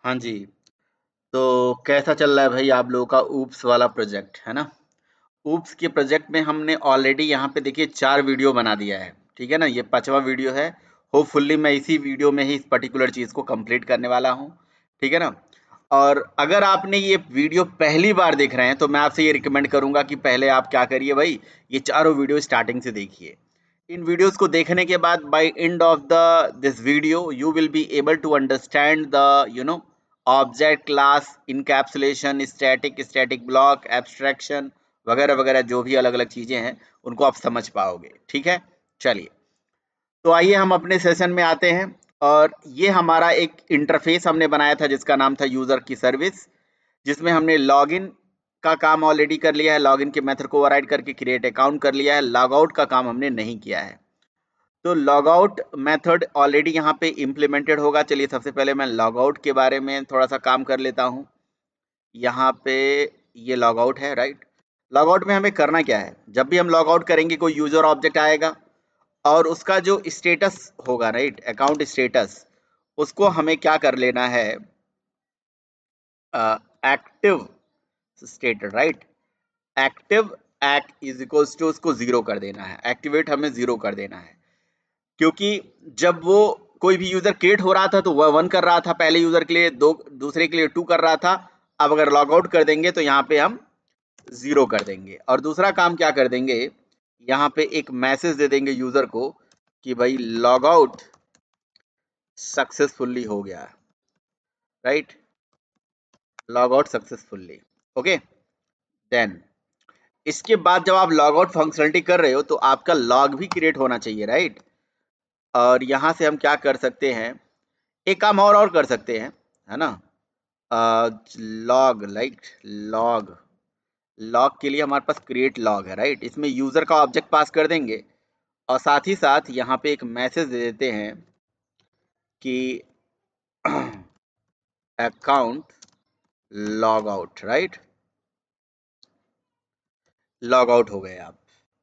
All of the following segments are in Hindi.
हाँ जी, तो कैसा चल रहा है भाई आप लोगों का ऊप्स वाला प्रोजेक्ट, है ना? ऊप्स के प्रोजेक्ट में हमने ऑलरेडी यहाँ पे देखिए 4 वीडियो बना दिया है, ठीक है ना? ये 5वां वीडियो है। होपफुली मैं इसी वीडियो में ही इस पर्टिकुलर चीज़ को कंप्लीट करने वाला हूँ, ठीक है ना? और अगर आपने ये वीडियो पहली बार देख रहे हैं, तो मैं आपसे ये रिकमेंड करूँगा कि पहले आप क्या करिए भाई, ये चारों वीडियो स्टार्टिंग से देखिए। इन वीडियोज़ को देखने के बाद by end of the this video you will be able to understand the object class encapsulation static block abstraction वगैरह वगैरह जो भी अलग अलग चीज़ें हैं उनको आप समझ पाओगे, ठीक है? चलिए, तो आइए हम अपने सेशन में आते हैं। और ये हमारा एक इंटरफेस हमने बनाया था जिसका नाम था यूज़र की सर्विस, जिसमें हमने लॉगिन का काम ऑलरेडी कर लिया है, लॉगिन के मेथड को ओवरराइड करके क्रिएट अकाउंट कर लिया है। लॉग आउट का काम हमने नहीं किया है, तो लॉग आउट मेथड ऑलरेडी यहाँ पे इम्प्लीमेंटेड होगा। चलिए सबसे पहले मैं लॉग आउट के बारे में थोड़ा सा काम कर लेता हूँ। यहाँ पे ये लॉग आउट है, राइट? लॉग आउट में हमें करना क्या है, जब भी हम लॉग आउट करेंगे कोई यूजर ऑब्जेक्ट आएगा और उसका जो स्टेटस होगा, राइट, अकाउंट स्टेटस, उसको हमें क्या कर लेना है, active status, right? Active act is equals to उसको 0 कर देना है, एक्टिवेट हमें 0 कर देना है। क्योंकि जब वो कोई भी यूजर क्रिएट हो रहा था तो वह 1 कर रहा था पहले यूजर के लिए, दो दूसरे के लिए 2 कर रहा था। अब अगर लॉग आउट कर देंगे तो यहाँ पे हम 0 कर देंगे। और दूसरा काम क्या कर देंगे, यहाँ पे एक मैसेज दे देंगे यूजर को कि भाई लॉग आउट सक्सेसफुली हो गया, right? Log out successfully, okay. Then इसके बाद जब आप लॉग आउट फंक्शनलिटी कर रहे हो तो आपका लॉग भी क्रिएट होना चाहिए, राइट? और यहाँ से हम क्या कर सकते हैं, एक काम और कर सकते हैं, है ना? लॉग, लाइक लॉग, लॉग के लिए हमारे पास क्रिएट लॉग है, राइट? इसमें यूजर का ऑब्जेक्ट पास कर देंगे और साथ ही साथ यहाँ पे एक मैसेज दे देते हैं कि account log out, right? Log out हो गए आप,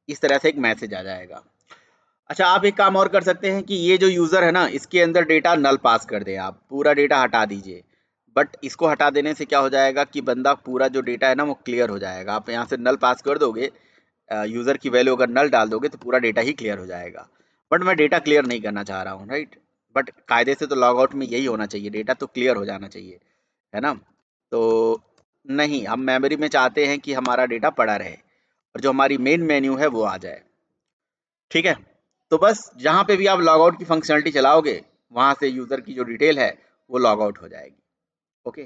इस तरह से एक मैसेज आ जाएगा। अच्छा, आप एक काम और कर सकते हैं कि ये जो यूज़र है ना, इसके अंदर डेटा नल पास कर दें, आप पूरा डेटा हटा दीजिए। बट इसको हटा देने से क्या हो जाएगा कि बंदा पूरा जो डेटा है ना वो क्लियर हो जाएगा। आप यहाँ से नल पास कर दोगे, यूज़र की वैल्यू अगर नल डाल दोगे तो पूरा डेटा ही क्लियर हो जाएगा। बट मैं डेटा क्लियर नहीं करना चाह रहा हूँ, राइट? बट कायदे से तो लॉग आउट में यही होना चाहिए, डेटा तो क्लियर हो जाना चाहिए, है ना? तो नहीं, हम मेमोरी में चाहते हैं कि हमारा डेटा पड़ा रहे और जो हमारी मेन मेन्यू है वो आ जाए, ठीक है? तो बस जहाँ पे भी आप लॉग आउट की फंक्शनलिटी चलाओगे वहाँ से यूज़र की जो डिटेल है वो लॉग आउट हो जाएगी, ओके।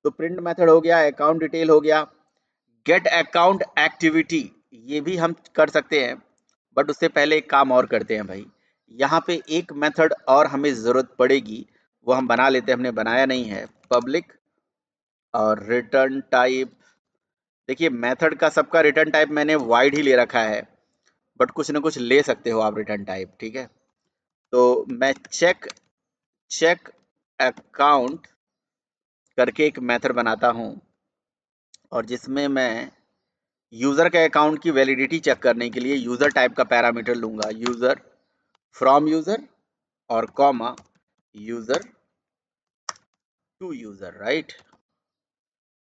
तो प्रिंट मेथड हो गया, अकाउंट डिटेल हो गया, गेट अकाउंट एक्टिविटी ये भी हम कर सकते हैं। बट उससे पहले एक काम और करते हैं भाई, यहाँ पे एक मेथड और हमें ज़रूरत पड़ेगी, वो हम बना लेते हैं, हमने बनाया नहीं है। पब्लिक और रिटर्न टाइप, देखिए मेथड का सबका रिटर्न टाइप मैंने वाइड ही ले रखा है, बट कुछ ना कुछ ले सकते हो आप रिटर्न टाइप, ठीक है? तो मैं चेक चेक अकाउंट करके एक मेथड बनाता हूँ और जिसमें मैं यूज़र के अकाउंट की वैलिडिटी चेक करने के लिए यूज़र टाइप का पैरामीटर लूँगा, यूज़र फ्रॉम यूज़र और comma user to user, right?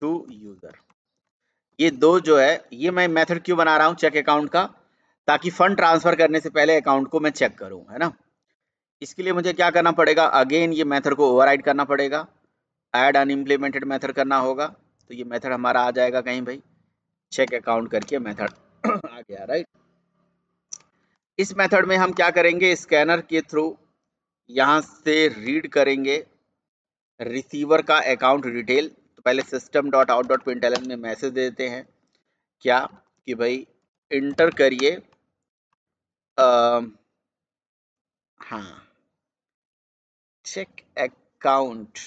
To user, ये दो जो है, ये मैं मेथड क्यों बना रहा हूँ चेक अकाउंट का, ताकि फंड ट्रांसफर करने से पहले अकाउंट को मैं चेक करूँ, है ना? इसके लिए मुझे क्या करना पड़ेगा, अगेन ये मेथड को ओवरराइड करना पड़ेगा, ऐड अनइम्प्लीमेंटेड मेथड करना होगा। तो ये मेथड हमारा आ जाएगा कहीं भाई, चेक अकाउंट करके मेथड आ गया, राइट? इस मेथड में हम क्या करेंगे, स्कैनर के थ्रू यहाँ से रीड करेंगे रिसीवर का अकाउंट डिटेल। तो पहले system dot out dot println में मैसेज दे देते हैं क्या कि भाई इंटर करिए, हाँ, चेक अकाउंट,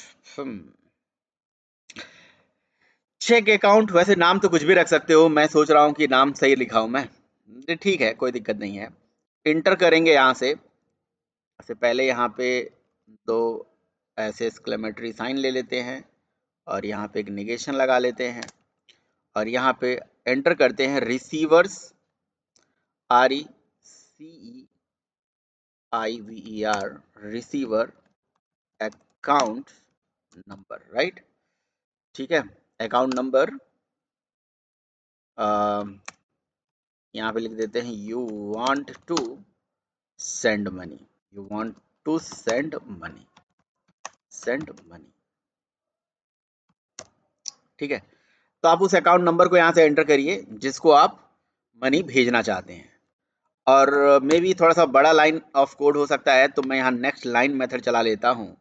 चेक अकाउंट, वैसे नाम तो कुछ भी रख सकते हो, मैं सोच रहा हूँ कि नाम सही लिखा हूँ मैं, ठीक है, कोई दिक्कत नहीं है। इंटर करेंगे यहाँ से पहले यहाँ पे दो ऐसे एक्सक्लेमेटरी साइन ले लेते हैं और यहाँ पे एक निगेशन लगा लेते हैं और यहाँ पे एंटर करते हैं receivers, RECEIVER, receiver account number, right, ठीक है। अकाउंट नंबर यहाँ पे लिख देते हैं you want to send money, you want to send money, send money, ठीक है। तो आप उस अकाउंट नंबर को यहाँ से एंटर करिए जिसको आप मनी भेजना चाहते हैं। और मे बी थोड़ा सा बड़ा लाइन ऑफ कोड हो सकता है, तो मैं यहाँ नेक्स्ट लाइन मेथड चला लेता हूँ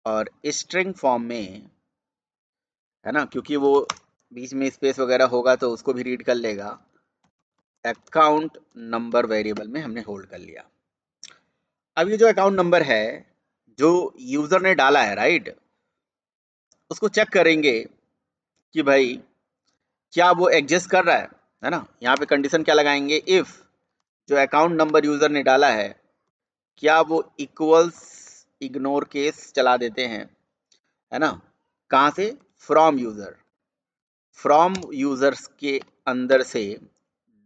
और स्ट्रिंग फॉर्म में, है ना, क्योंकि वो बीच में स्पेस वगैरह होगा तो उसको भी रीड कर लेगा। अकाउंट नंबर वेरिएबल में हमने होल्ड कर लिया। अब ये जो अकाउंट नंबर है जो यूजर ने डाला है, राइट, उसको चेक करेंगे कि भाई क्या वो एग्जिस्ट कर रहा है ना। यहाँ पे कंडीशन क्या लगाएंगे, इफ जो अकाउंट नंबर यूजर ने डाला है क्या वो इक्वल्स इग्नोर केस चला देते हैं, है ना। कहाँ से, फ्रॉम यूजर, फ्रॉम यूजर्स के अंदर से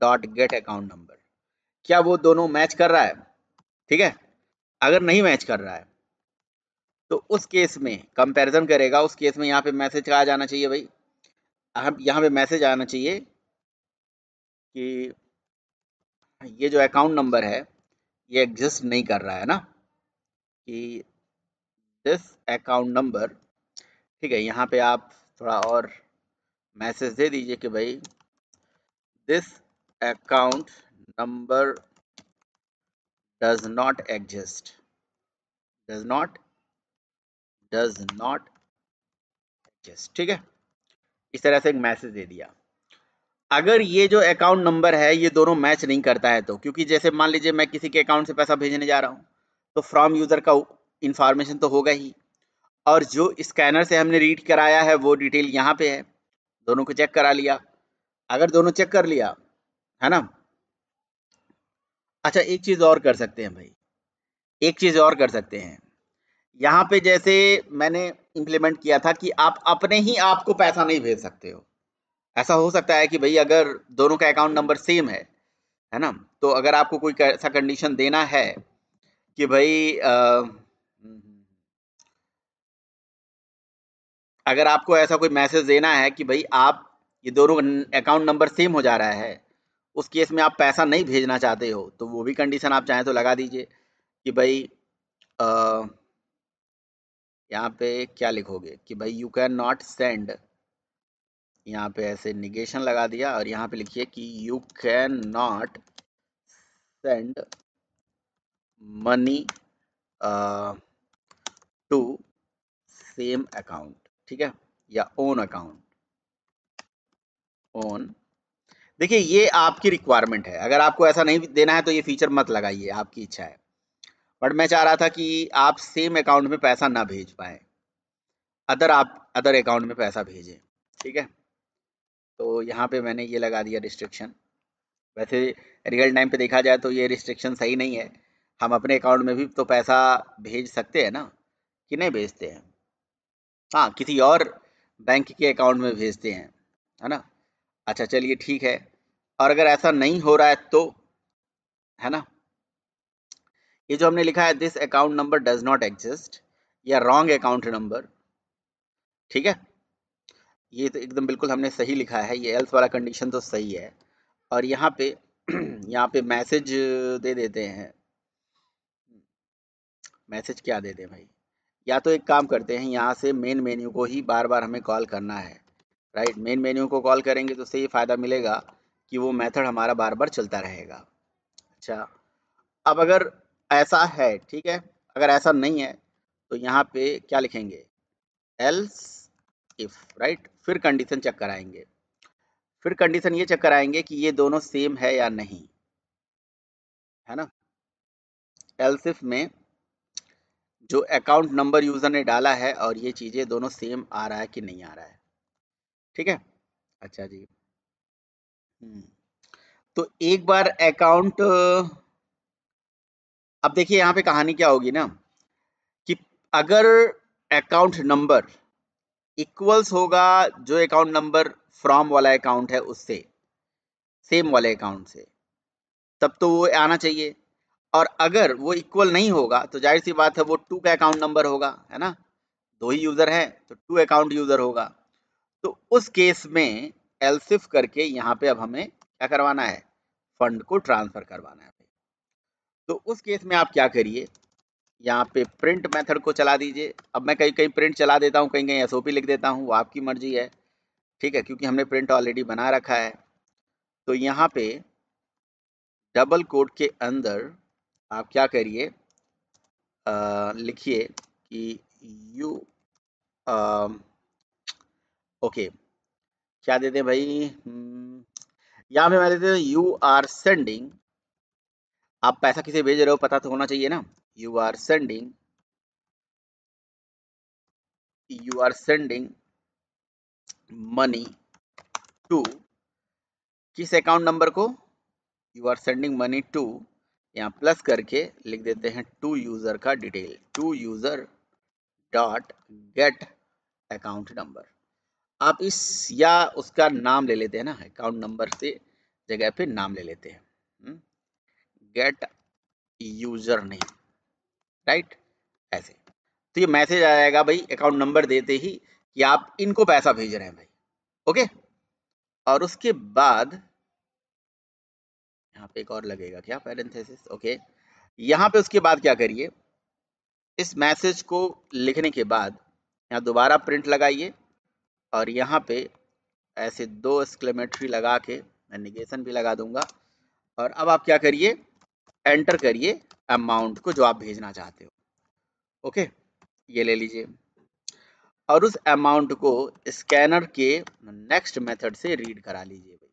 डॉट गेट अकाउंट नंबर, क्या वो दोनों मैच कर रहा है, ठीक है। अगर नहीं मैच कर रहा है तो उस केस में कंपैरिजन करेगा। उस केस में यहाँ पे मैसेज कहा जाना चाहिए भाई, यहाँ पे मैसेज आना चाहिए कि ये जो अकाउंट नंबर है ये एग्जिस्ट नहीं कर रहा है ना, कि दिस अकाउंट नंबर, ठीक है। यहाँ पे आप थोड़ा और मैसेज दे दीजिए कि भाई this account number does not exist, does not exist, ठीक है। इस तरह से एक मैसेज दे दिया। अगर ये जो अकाउंट नंबर है ये दोनों मैच नहीं करता है तो, क्योंकि जैसे मान लीजिए मैं किसी के अकाउंट से पैसा भेजने जा रहा हूँ तो फ्रॉम यूजर का इंफॉर्मेशन तो होगा ही, और जो स्कैनर से हमने रीड कराया है वो डिटेल यहाँ पे है। दोनों को चेक करा लिया। अगर दोनों चेक कर लिया, है ना। अच्छा, एक चीज और कर सकते हैं भाई, एक चीज और कर सकते हैं। यहाँ पे जैसे मैंने इम्प्लीमेंट किया था कि आप अपने ही आप को पैसा नहीं भेज सकते हो। ऐसा हो सकता है कि भाई अगर दोनों का अकाउंट नंबर सेम है ना, तो अगर आपको कोई ऐसा कंडीशन देना है कि भाई अगर आपको ऐसा कोई मैसेज देना है कि भाई आप ये दोनों अकाउंट नंबर सेम हो जा रहा है, उस केस में आप पैसा नहीं भेजना चाहते हो, तो वो भी कंडीशन आप चाहें तो लगा दीजिए कि भाई यहाँ पे क्या लिखोगे कि भाई यू कैन नॉट सेंड, यहाँ पे ऐसे निगेशन लगा दिया और यहाँ पे लिखिए कि you can not send money to same account, ठीक है, या ओन अकाउंट, ओन। देखिए ये आपकी रिक्वायरमेंट है, अगर आपको ऐसा नहीं देना है तो ये फीचर मत लगाइए, आपकी इच्छा है। बट मैं चाह रहा था कि आप सेम अकाउंट में पैसा ना भेज पाए, अदर अकाउंट में पैसा भेजें, ठीक है। तो यहाँ पे मैंने ये लगा दिया रिस्ट्रिक्शन। वैसे रियल टाइम पे देखा जाए तो ये रिस्ट्रिक्शन सही नहीं है। हम अपने अकाउंट में भी तो पैसा भेज सकते हैं ना, कि नहीं भेजते हैं। हाँ, किसी और बैंक के अकाउंट में भेजते हैं, है ना। अच्छा चलिए ठीक है। और अगर ऐसा नहीं हो रहा है तो, है ना, ये जो हमने लिखा है this account number does not exist या रॉन्ग अकाउंट नंबर, ठीक है, ये तो एकदम बिल्कुल हमने सही लिखा है, ये एल्स वाला कंडीशन तो सही है। और यहाँ पे यहाँ पे मैसेज दे देते हैं। मैसेज क्या दे दें भाई, या तो एक काम करते हैं, यहाँ से मेन मेन्यू को ही बार बार हमें कॉल करना है, राइट। मेन मेन्यू को कॉल करेंगे तो उससे ये फ़ायदा मिलेगा कि वो मेथड हमारा बार बार चलता रहेगा। अच्छा, अब अगर ऐसा है, ठीक है, अगर ऐसा नहीं है तो यहाँ पे क्या लिखेंगे, एल्स इफ, राइट। फिर कंडीशन चेक कराएंगे, फिर कंडीशन ये चेक कराएंगे कि ये दोनों सेम है या नहीं, है ना। एल्स इफ में जो अकाउंट नंबर यूजर ने डाला है और ये चीजें दोनों सेम आ रहा है कि नहीं आ रहा है, ठीक है। अच्छा जी। हम्म, तो एक बार अकाउंट, अब देखिए यहाँ पे कहानी क्या होगी ना, कि अगर अकाउंट नंबर इक्वल्स होगा जो अकाउंट नंबर फ्रॉम वाला अकाउंट है उससे, सेम वाले अकाउंट से, तब तो वो आना चाहिए। और अगर वो इक्वल नहीं होगा तो जाहिर सी बात है वो टू का अकाउंट नंबर होगा, है ना, 2 ही यूजर हैं तो 2 अकाउंट यूजर होगा। तो उस केस में एलसिफ करके यहाँ पे अब हमें क्या करवाना है, फंड को ट्रांसफर करवाना है। तो उस केस में आप क्या करिए, यहाँ पे प्रिंट मेथड को चला दीजिए। अब मैं कहीं कहीं प्रिंट चला देता हूँ, कहीं कहीं एसओपी लिख देता हूँ, वो आपकी मर्जी है, ठीक है, क्योंकि हमने प्रिंट ऑलरेडी बना रखा है। तो यहाँ पे डबल कोट के अंदर आप क्या करिए, लिखिए कि यू ओके, क्या देते हैं भाई, यहाँ पे मैं देते हैं यू आर सेंडिंग, आप पैसा किसे भेज रहे हो पता तो होना चाहिए ना। You are sending money to, किस अकाउंट नंबर को, you are sending money to, यहाँ प्लस करके लिख देते हैं टू यूजर का detail, to user dot get account number. आप इस या उसका नाम ले लेते हैं ना, अकाउंट नंबर से जगह पे नाम ले लेते हैं, गेट यूजर नेम, राइट, ऐसे। तो ये मैसेज आ जाएगा भाई अकाउंट नंबर देते ही कि आप इनको पैसा भेज रहे हैं भाई, ओके। और उसके बाद यहाँ पे एक और लगेगा क्या, पैरेंथेसिस, ओके। यहाँ पे उसके बाद क्या करिए, इस मैसेज को लिखने के बाद यहाँ दोबारा प्रिंट लगाइए और यहाँ पे ऐसे 2 एक्सक्लेमेटरी लगा के मैं निगेशन भी लगा दूंगा। और अब आप क्या करिए, एंटर करिए अमाउंट को जो आप भेजना चाहते हो, ओके, ये ले लीजिए। और उस अमाउंट को स्कैनर के नेक्स्ट मेथड से रीड करा लीजिए भाई,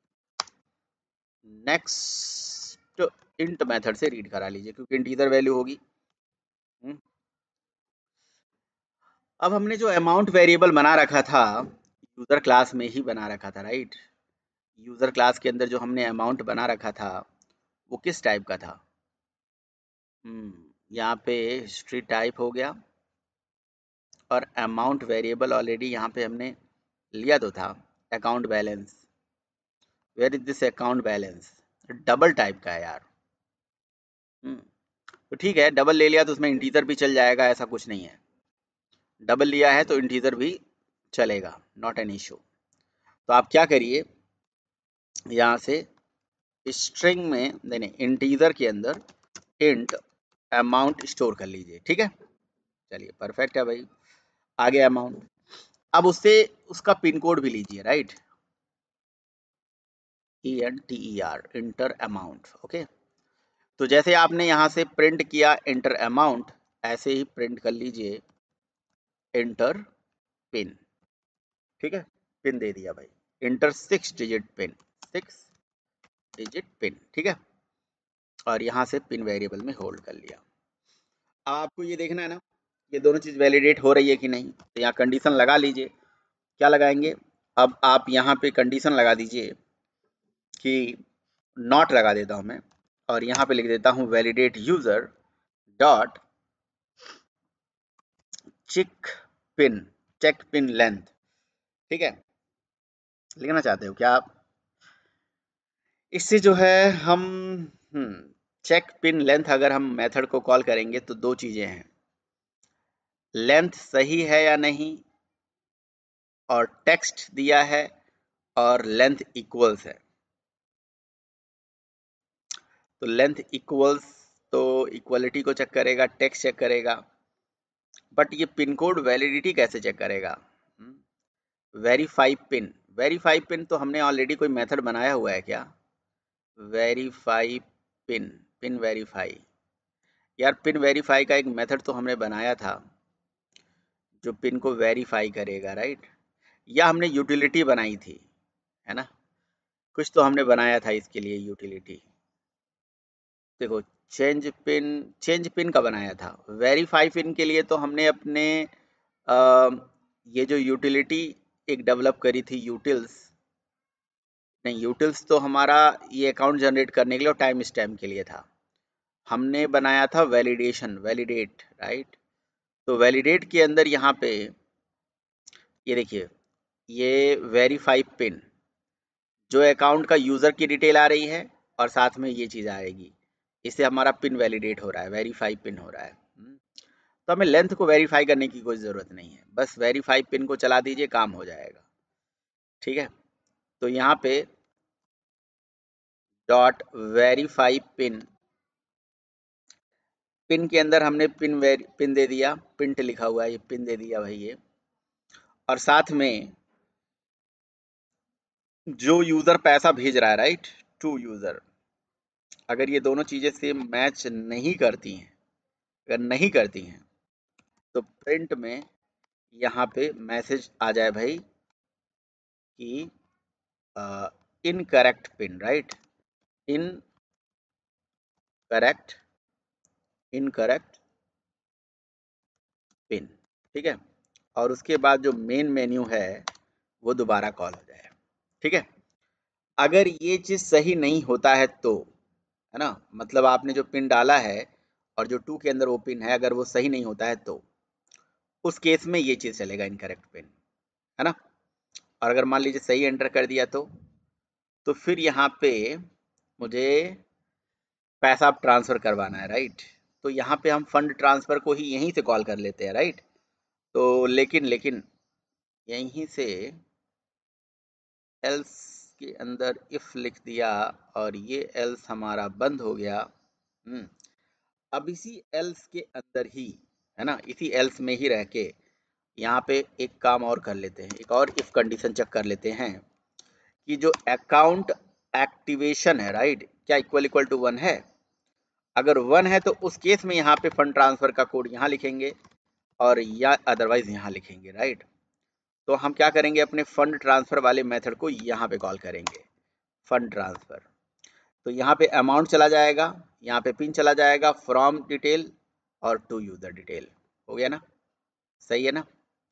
नेक्स्ट इंट मेथड से रीड करा लीजिए क्योंकि इंटीजर वैल्यू होगी। अब हमने जो अमाउंट वेरिएबल बना रखा था यूजर क्लास में ही बना रखा था, राइट। यूजर क्लास के अंदर जो हमने अमाउंट बना रखा था वो किस टाइप का था, यहाँ पे हिस्ट्री टाइप हो गया और अमाउंट वेरिएबल ऑलरेडी यहाँ पे हमने लिया तो था, account balance, where is this account balance, double type का है यार। तो ठीक है, डबल ले लिया तो उसमें इंटीजर भी चल जाएगा, ऐसा कुछ नहीं है, डबल लिया है तो इंटीजर भी चलेगा, नॉट एन इशू। तो आप क्या करिए, यहाँ से स्ट्रिंग में नहीं इंटीजर के अंदर इंट अमाउंट स्टोर कर लीजिए, ठीक है। चलिए परफेक्ट है भाई, आ गया अमाउंट। अब उससे उसका पिन कोड भी लीजिए, right, ENTER, inter amount, okay. तो जैसे आपने यहाँ से प्रिंट किया इंटर अमाउंट, ऐसे ही प्रिंट कर लीजिए इंटर पिन, ठीक है, पिन दे दिया भाई, inter 6 digit pin, 6 digit pin, ठीक है। और यहाँ से पिन वेरिएबल में होल्ड कर लिया। अब आपको ये देखना है ना ये दोनों चीज़ वैलिडेट हो रही है कि नहीं, तो यहाँ कंडीशन लगा लीजिए। क्या लगाएंगे, अब आप यहाँ पे कंडीशन लगा दीजिए कि नॉट लगा देता हूँ मैं और यहाँ पे लिख देता हूँ validate user dot check pin length, ठीक है। लिखना चाहते हो क्या आप, इससे जो है हम चेक पिन लेंथ अगर हम मेथड को कॉल करेंगे तो 2 चीज़ें हैं, लेंथ सही है या नहीं और टेक्स्ट दिया है और लेंथ इक्वल्स है। तो लेंथ इक्वल्स तो इक्वलिटी को चेक करेगा, टेक्स्ट चेक करेगा, बट ये पिन कोड वैलिडिटी कैसे चेक करेगा, वेरीफाई पिन, वेरीफाई पिन तो हमने ऑलरेडी कोई मेथड बनाया हुआ है क्या, वेरीफाई पिन, पिन वेरीफाई, यार पिन वेरीफाई का एक मेथड तो हमने बनाया था जो पिन को वेरीफाई करेगा, राइट, या हमने यूटिलिटी बनाई थी, है ना, कुछ तो हमने बनाया था इसके लिए यूटिलिटी। देखो चेंज पिन का बनाया था, वेरीफाई पिन के लिए तो हमने अपने ये जो यूटिलिटी एक डेवलप करी थी यूटिल्स, नहीं यूटिल्स तो हमारा ये अकाउंट जनरेट करने के लिए और टाइम स्टैम्प के लिए था, हमने बनाया था वैलिडेशन, वैलिडेट, राइट। तो वैलिडेट के अंदर यहाँ पे ये देखिए ये वेरीफाई पिन, जो अकाउंट का यूज़र की डिटेल आ रही है और साथ में ये चीज़ आएगी, इससे हमारा पिन वैलिडेट हो रहा है, वेरीफाई पिन हो रहा है। तो हमें लेंथ को वेरीफाई करने की कोई ज़रूरत नहीं है, बस वेरीफाई पिन को चला दीजिए, काम हो जाएगा। ठीक है, तो यहाँ पे डॉट वेरीफाई पिन, पिन के अंदर हमने पिन दे दिया, पिंट लिखा हुआ है, ये पिन दे दिया भाई ये, और साथ में जो यूज़र पैसा भेज रहा है, राइट, टू यूज़र, अगर ये दोनों चीज़ें सेम मैच नहीं करती हैं, अगर नहीं करती हैं तो प्रिंट में यहाँ पे मैसेज आ जाए भाई कि incorrect pin, right, incorrect pin. ठीक है, और उसके बाद जो मेन मेन्यू है वो दोबारा कॉल हो जाए। ठीक है, अगर ये चीज़ सही नहीं होता है तो, है ना, मतलब आपने जो पिन डाला है और जो टू के अंदर वो पिन है, अगर वो सही नहीं होता है तो उस केस में ये चीज़ चलेगा, इनकरेक्ट पिन, है ना। और अगर मान लीजिए सही एंटर कर दिया तो फिर यहाँ पे मुझे पैसा ट्रांसफ़र करवाना है, राइट, तो यहाँ पे हम फंड ट्रांसफ़र को ही यहीं से कॉल कर लेते हैं, राइट। तो लेकिन यहीं से एल्स के अंदर इफ़ लिख दिया और ये एल्स हमारा बंद हो गया। अब इसी एल्स के अंदर ही, है ना, इसी एल्स में ही रह के यहाँ पे एक काम और कर लेते हैं, एक और इफ कंडीशन चेक कर लेते हैं कि जो अकाउंट एक्टिवेशन है, राइट, क्या इक्वल टू 1 है। अगर 1 है तो उस केस में यहाँ पे फंड ट्रांसफर का कोड यहाँ लिखेंगे और या अदरवाइज यहाँ लिखेंगे, राइट। तो हम क्या करेंगे, अपने फंड ट्रांसफर वाले मेथड को यहाँ पे कॉल करेंगे, फंड ट्रांसफर। तो यहाँ पे अमाउंट चला जाएगा, यहाँ पे पिन चला जाएगा, फ्रॉम डिटेल और टू यूज़र डिटेल, हो गया ना, सही है ना।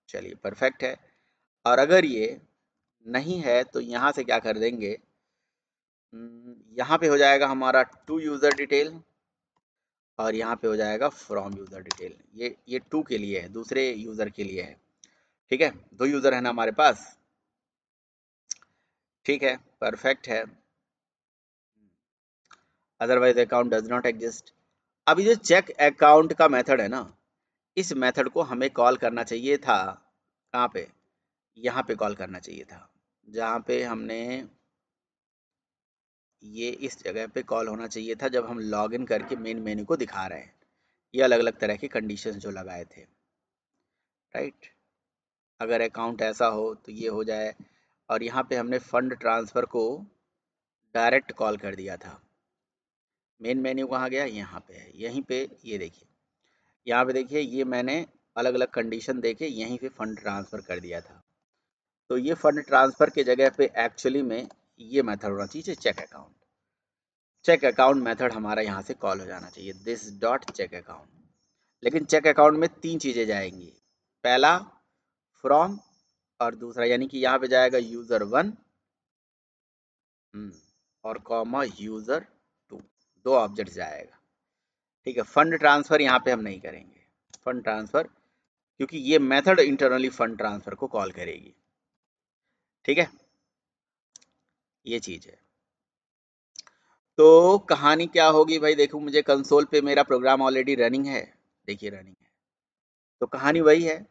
चलिए परफेक्ट है। और अगर ये नहीं है तो यहाँ से क्या कर देंगे, यहाँ पे हो जाएगा हमारा टू यूज़र डिटेल और यहाँ पे हो जाएगा फ्रॉम यूज़र डिटेल। ये टू के लिए है, दूसरे यूज़र के लिए है। ठीक है, दो यूज़र है ना हमारे पास। ठीक है, परफेक्ट है। Otherwise account does not exist. अभी जो चेक अकाउंट का मेथड है ना, इस मेथड को हमें कॉल करना चाहिए था कहाँ पे, यहाँ पे कॉल करना चाहिए था, जहाँ पे हमने ये इस जगह पे कॉल होना चाहिए था जब हम लॉगिन करके मेन मेन्यू को दिखा रहे हैं, ये अलग अलग तरह की कंडीशंस जो लगाए थे, राइट। अगर अकाउंट ऐसा हो तो ये हो जाए, और यहाँ पे हमने फंड ट्रांसफ़र को डायरेक्ट कॉल कर दिया था। मेन मेन्यू कहाँ गया, यहाँ पे है, यहीं पे ये देखिए, यहाँ पे देखिए, ये मैंने अलग अलग कंडीशन देके यहीं पे फंड ट्रांसफ़र कर दिया था। तो ये फंड ट्रांसफ़र के जगह पे एक्चुअली में ये मेथड होना चाहिए, check account. Check account method हमारा यहाँ से कॉल हो जाना चाहिए, दिस डॉट चेक अकाउंट। लेकिन चेक अकाउंट में 3 चीज़ें जाएंगी, पहला फ्रॉम, और दूसरा यानी कि यहाँ पे जाएगा user1 और कॉमा user2, 2 ऑब्जेक्ट जाएगा। ठीक है, फंड ट्रांसफ़र यहाँ पे हम नहीं करेंगे, फंड ट्रांसफ़र, क्योंकि ये मेथड इंटरनली फंड ट्रांसफ़र को कॉल करेगी। ठीक है, ये चीज़ है। तो कहानी क्या होगी भाई, देखो मुझे कंसोल पे मेरा प्रोग्राम ऑलरेडी रनिंग है, देखिए रनिंग है। तो कहानी वही है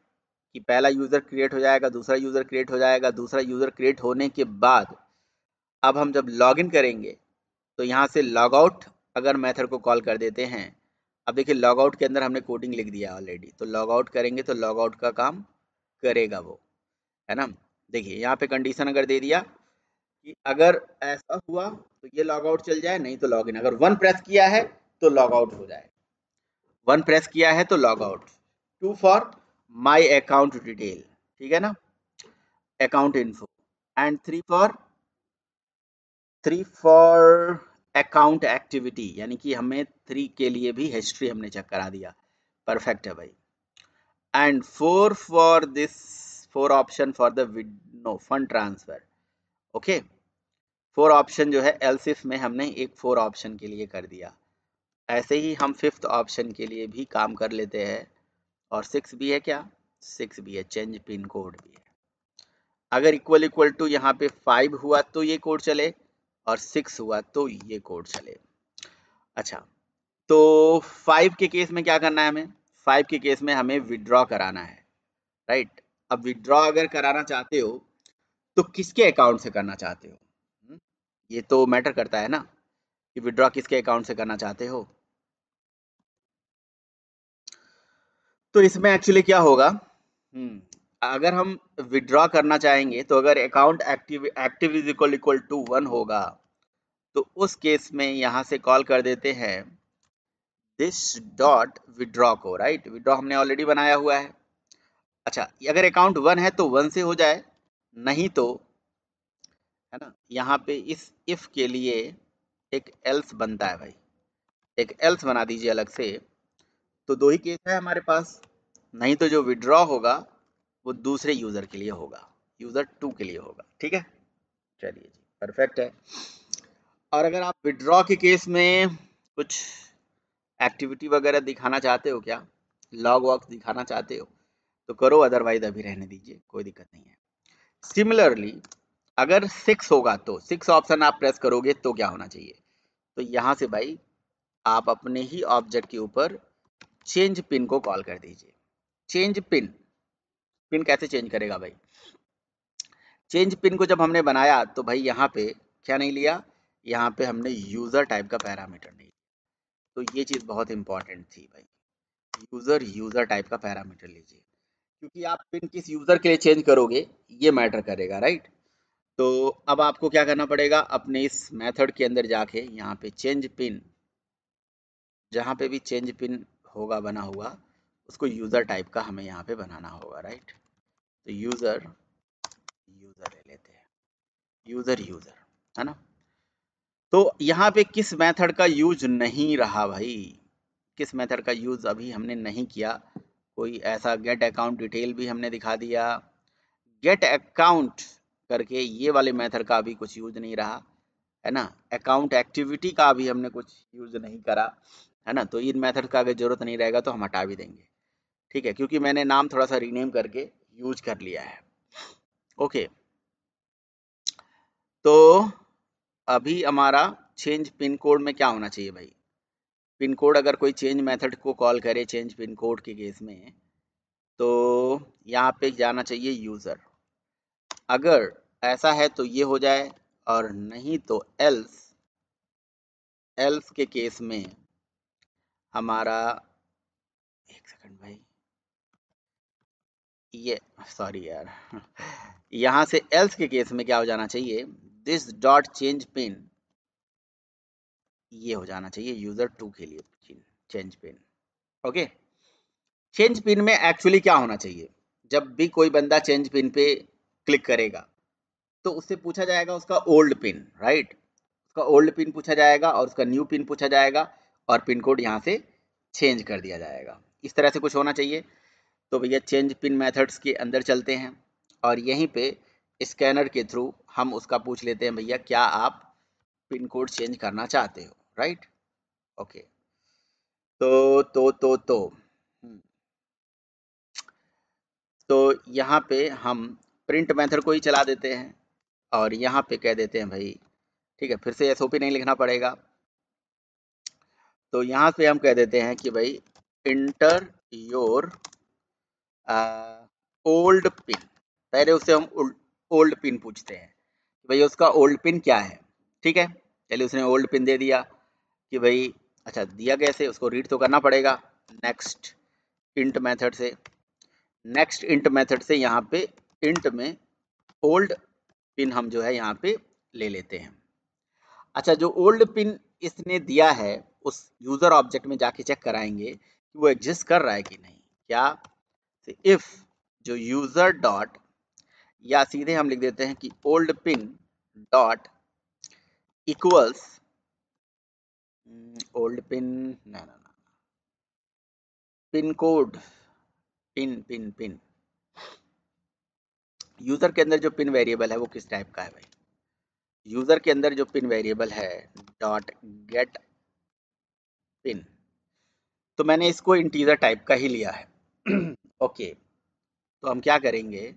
कि पहला यूज़र क्रिएट हो जाएगा, दूसरा यूज़र क्रिएट हो जाएगा, दूसरा यूज़र क्रिएट होने के बाद अब हम जब लॉगिन करेंगे तो यहाँ से लॉग आउट अगर मेथड को कॉल कर देते हैं। अब देखिए लॉग आउट के अंदर हमने कोडिंग लिख दिया ऑलरेडी, तो लॉग आउट करेंगे तो लॉग आउट का काम करेगा वो, है ना। देखिए यहाँ पे कंडीशन अगर दे दिया कि अगर ऐसा हुआ तो ये लॉग आउट चल जाए, नहीं तो लॉग इन। अगर 1 प्रेस किया है तो लॉग आउट हो जाए, 1 प्रेस किया है तो log out. 2 for my account detail, ठीक है ना, account info. And 3 for account activity, यानी कि हमें 3 के लिए भी हिस्ट्री हमने चेक करा दिया, परफेक्ट है भाई। And 4 for this 4 option for the no fund transfer, okay. 4 option जो है एल्स इफ में हमने एक 4 ऑप्शन के लिए कर दिया। ऐसे ही हम 5th ऑप्शन के लिए भी काम कर लेते हैं, और 6 भी है, क्या 6 भी है, चेंज पिन कोड भी है। अगर इक्वल टू यहाँ पे 5 हुआ तो ये कोड चले, और 6 हुआ तो ये कोड चले। अच्छा, तो 5 के केस में क्या करना है हमें, 5 के केस में हमें विड्रॉ कराना है, राइट। अब विड्रॉ अगर कराना चाहते हो तो किसके अकाउंट से करना चाहते हो? ये तो मैटर करता है ना कि विड्रॉ किसके अकाउंट से करना चाहते हो। तो इसमें एक्चुअली क्या होगा, अगर हम विड्रॉ करना चाहेंगे तो अगर account active is equal to 1 होगा तो उस केस में यहाँ से कॉल कर देते हैं दिस डॉट विड्रॉ को, राइट। विड्रॉ हमने ऑलरेडी बनाया हुआ है। अच्छा, अगर अकाउंट 1 है तो 1 से हो जाए, नहीं तो, है ना, यहाँ पे इस इफ के लिए एक एल्स बनता है भाई, एक एल्स बना दीजिए अलग से। तो दो ही केस है हमारे पास, नहीं तो जो विड्रॉ होगा वो दूसरे यूजर के लिए होगा, यूजर 2 के लिए होगा, ठीक है। चलिए जी, परफेक्ट है। और अगर आप विड्रॉ के केस में कुछ एक्टिविटी वगैरह दिखाना चाहते हो, क्या लॉग वॉग दिखाना चाहते हो तो करो, अदरवाइज अभी रहने दीजिए, कोई दिक्कत नहीं है। सिमिलरली अगर 6 होगा तो 6 ऑप्शन आप प्रेस करोगे तो क्या होना चाहिए, तो यहाँ से भाई आप अपने ही ऑब्जेक्ट के ऊपर चेंज पिन को कॉल कर दीजिए। चेंज पिन, पिन कैसे चेंज करेगा भाई, चेंज पिन को जब हमने बनाया तो भाई यहाँ पे क्या नहीं लिया, यहाँ पे हमने यूजर टाइप का पैरामीटर नहीं लिया। तो ये चीज़ बहुत इंपॉर्टेंट थी भाई, यूजर टाइप का पैरामीटर लीजिए, क्योंकि आप पिन किस यूजर के लिए चेंज करोगे ये मैटर करेगा, राइट। तो अब आपको क्या करना पड़ेगा, अपने इस मेथड के अंदर जाके यहाँ पे चेंज पिन, जहाँ पे भी चेंज पिन होगा बना हुआ उसको यूजर टाइप का हमें यहाँ पे बनाना होगा, राइट। तो यूजर ले लेते हैं, यूजर, है ना। तो यहाँ पे किस मेथड का यूज नहीं रहा भाई, किस मेथड का यूज अभी हमने नहीं किया, कोई ऐसा गेट अकाउंट डिटेल भी हमने दिखा दिया, गेट अकाउंट करके ये वाले मेथड का अभी कुछ यूज नहीं रहा, है ना। अकाउंट एक्टिविटी का भी हमने कुछ यूज नहीं करा, है ना। तो इन मेथड का अगर जरूरत नहीं रहेगा तो हम हटा भी देंगे, ठीक है, क्योंकि मैंने नाम थोड़ा सा रीनेम करके यूज कर लिया है। ओके, तो अभी हमारा चेंज पिन कोड में क्या होना चाहिए भाई, पिन कोड अगर कोई चेंज मेथड को कॉल करे चेंज पिन कोड के केस में तो यहाँ पे जाना चाहिए यूजर, अगर ऐसा है तो ये हो जाए, और नहीं तो एल्स के केस में हमारा, एक सेकंड भाई, ये सॉरी यार यहाँ से एल्स के केस में क्या हो जाना चाहिए, दिस डॉट चेंज पिन, ये हो जाना चाहिए यूजर 2 के लिए change pin. Okay, change pin में एक्चुअली क्या होना चाहिए, जब भी कोई बंदा चेंज पिन पे क्लिक करेगा तो उससे पूछा जाएगा उसका ओल्ड पिन, राइट। उसका ओल्ड पिन पूछा जाएगा और उसका न्यू पिन पूछा जाएगा और पिन कोड यहाँ से चेंज कर दिया जाएगा, इस तरह से कुछ होना चाहिए। तो भैया चेंज पिन मेथड्स के अंदर चलते हैं और यहीं पे स्कैनर के थ्रू हम उसका पूछ लेते हैं, भैया क्या आप पिन कोड चेंज करना चाहते हो, राइट। ओके, तो हम्म, तो यहाँ पे हम प्रिंट मेथड को ही चला देते हैं और यहाँ पे कह देते हैं भाई, ठीक है, फिर से एसओपी नहीं लिखना पड़ेगा। तो यहाँ पे हम कह देते हैं कि भाई इंटर योर ओल्ड पिन, पहले उससे हम ओल्ड पिन पूछते हैं कि भाई उसका ओल्ड पिन क्या है, ठीक है। चलिए उसने ओल्ड पिन दे दिया कि भाई, अच्छा दिया कैसे, उसको रीड तो करना पड़ेगा नेक्स्ट इंट मेथड से, नेक्स्ट इंट मेथड से यहाँ पे इंट में ओल्ड पिन हम जो है यहाँ पे ले लेते हैं। अच्छा, जो ओल्ड पिन इसने दिया है उस यूजर ऑब्जेक्ट में जाके चेक कराएंगे कि वो एग्जिस्ट कर रहा है कि नहीं, क्या, इफ जो यूजर डॉट, या सीधे हम लिख देते हैं कि old pin dot equals old pin, ना ना ना, पिन कोड, पिन यूजर के अंदर जो पिन वेरिएबल है वो किस टाइप का है भाई, यूजर के अंदर जो पिन वेरिएबल है डॉट गेट पिन, तो मैंने इसको इंटीजर टाइप का ही लिया है ओके, तो हम क्या करेंगे,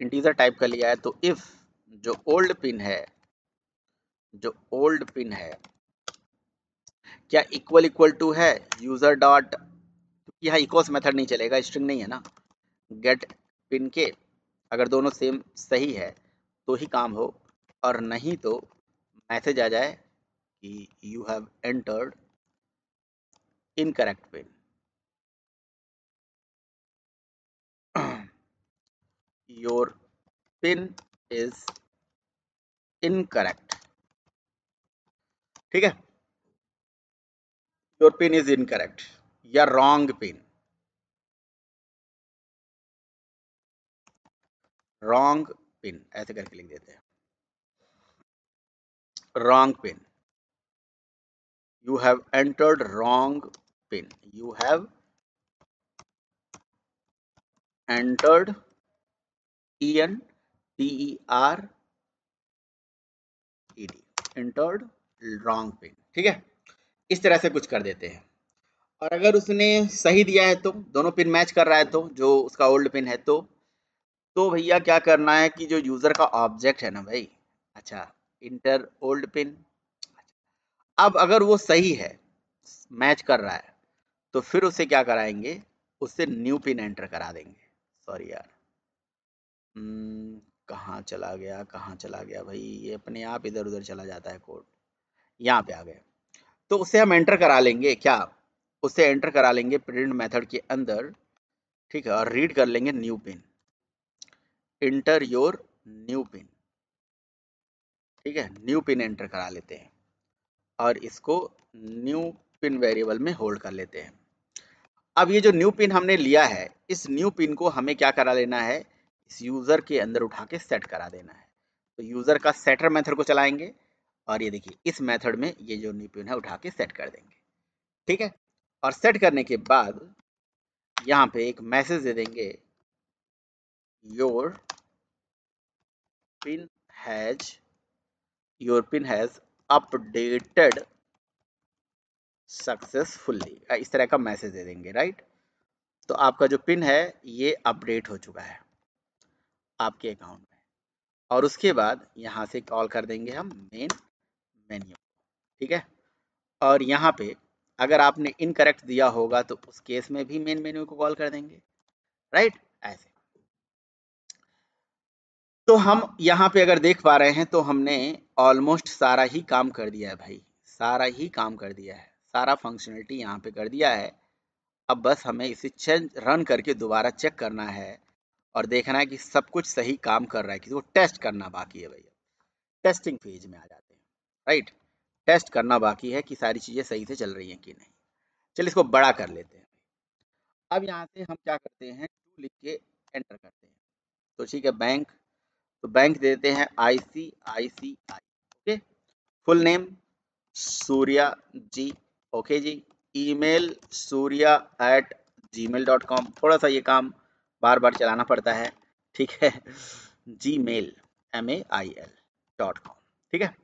इंटीजर टाइप का लिया है तो इफ जो ओल्ड पिन है, जो ओल्ड पिन है क्या इक्वल टू है यूजर डॉट यहाँ इक्वल्स मेथड नहीं चलेगा, स्ट्रिंग नहीं है ना। गेट पिन के अगर दोनों सेम सही है तो ही काम हो, और नहीं तो मैसेज आ जाए कि you have entered incorrect pin. Your pin is incorrect, ठीक है। योर पिन इज इनकरेक्ट या रॉन्ग पिन, रॉन्ग पिन ऐसे करके लिख देते हैं। Wrong pin, you have entered wrong pin, you have entered ENTERED entered wrong pin, ठीक है। इस तरह से कुछ कर देते हैं। और अगर उसने सही दिया है तो दोनों पिन मैच कर रहा है तो जो उसका ओल्ड पिन है तो भैया क्या करना है कि जो यूजर का ऑब्जेक्ट है ना भाई, अच्छा इंटर ओल्ड पिन, अब अगर वो सही है मैच कर रहा है तो फिर उसे क्या कराएंगे, उससे न्यू पिन एंटर करा देंगे। सॉरी यार, कहाँ चला गया, कहाँ चला गया भाई, ये अपने आप इधर उधर चला जाता है कोड। यहाँ पे आ गए, तो उसे हम एंटर करा लेंगे क्या, उसे एंटर करा लेंगे प्रिंट मेथड के अंदर, ठीक है। और रीड कर लेंगे new pin, inter your new pin, ठीक है। न्यू पिन एंटर करा लेते हैं और इसको न्यू पिन वेरिएबल में होल्ड कर लेते हैं। अब ये जो न्यू पिन हमने लिया है, इस न्यू पिन को हमें क्या करा लेना है, इस यूजर के अंदर उठा के सेट करा देना है। तो यूजर का सेटर मेथड को चलाएंगे और ये देखिए इस मेथड में ये जो न्यू पिन है उठा के सेट कर देंगे, ठीक है। और सेट करने के बाद यहाँ पे एक मैसेज दे देंगे, your pin has your pin has updated successfully, इस तरह का मैसेज दे देंगे, राइट। तो आपका जो पिन है ये अपडेट हो चुका है आपके अकाउंट में। और उसके बाद यहाँ से कॉल कर देंगे हम मेन मेन्यू, ठीक है। और यहाँ पे अगर आपने इनकरेक्ट दिया होगा तो उस केस में भी मेन मेन्यू को कॉल कर देंगे, राइट। ऐसे तो हम यहाँ पे अगर देख पा रहे हैं तो हमने ऑलमोस्ट सारा ही काम कर दिया है भाई, सारा ही काम कर दिया है, सारा फंक्शनलिटी यहाँ पे कर दिया है। अब बस हमें इसे रन करके दोबारा चेक करना है और देखना है कि सब कुछ सही काम कर रहा है, कि वो टेस्ट करना बाकी है भैया। टेस्टिंग फेज में आ जाते हैं, राइट। टेस्ट करना बाकी है कि सारी चीज़ें सही से चल रही हैं कि नहीं। चलिए इसको बड़ा कर लेते हैं। अब यहाँ से हम क्या करते हैं, टू लिख के एंटर करते हैं। तो ठीक है, बैंक, तो बैंक देते हैं ICICI, okay. Full name Surya ji, okay जी। ईमेल surya@gmail.com, थोड़ा सा ये काम बार बार चलाना पड़ता है, ठीक है। Gmail MAIL.com, ठीक है।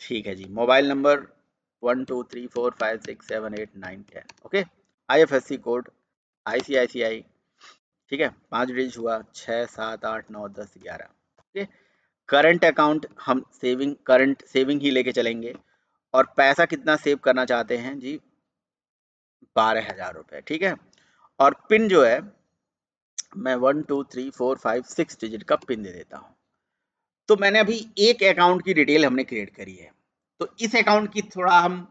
ठीक है जी। Mobile number 1234567891, okay. IFSC code ICICI, ठीक है। 5 डिजिट हुआ, 6 7 8 9 10 11, ओके। करंट अकाउंट हम करंट सेविंग ही लेके चलेंगे। और पैसा कितना सेव करना चाहते हैं जी, 12,000 रुपये, ठीक है। और पिन जो है मैं 123456 डिजिट का पिन दे देता हूँ। तो मैंने अभी एक अकाउंट की डिटेल हमने क्रिएट करी है, तो इस अकाउंट की थोड़ा हम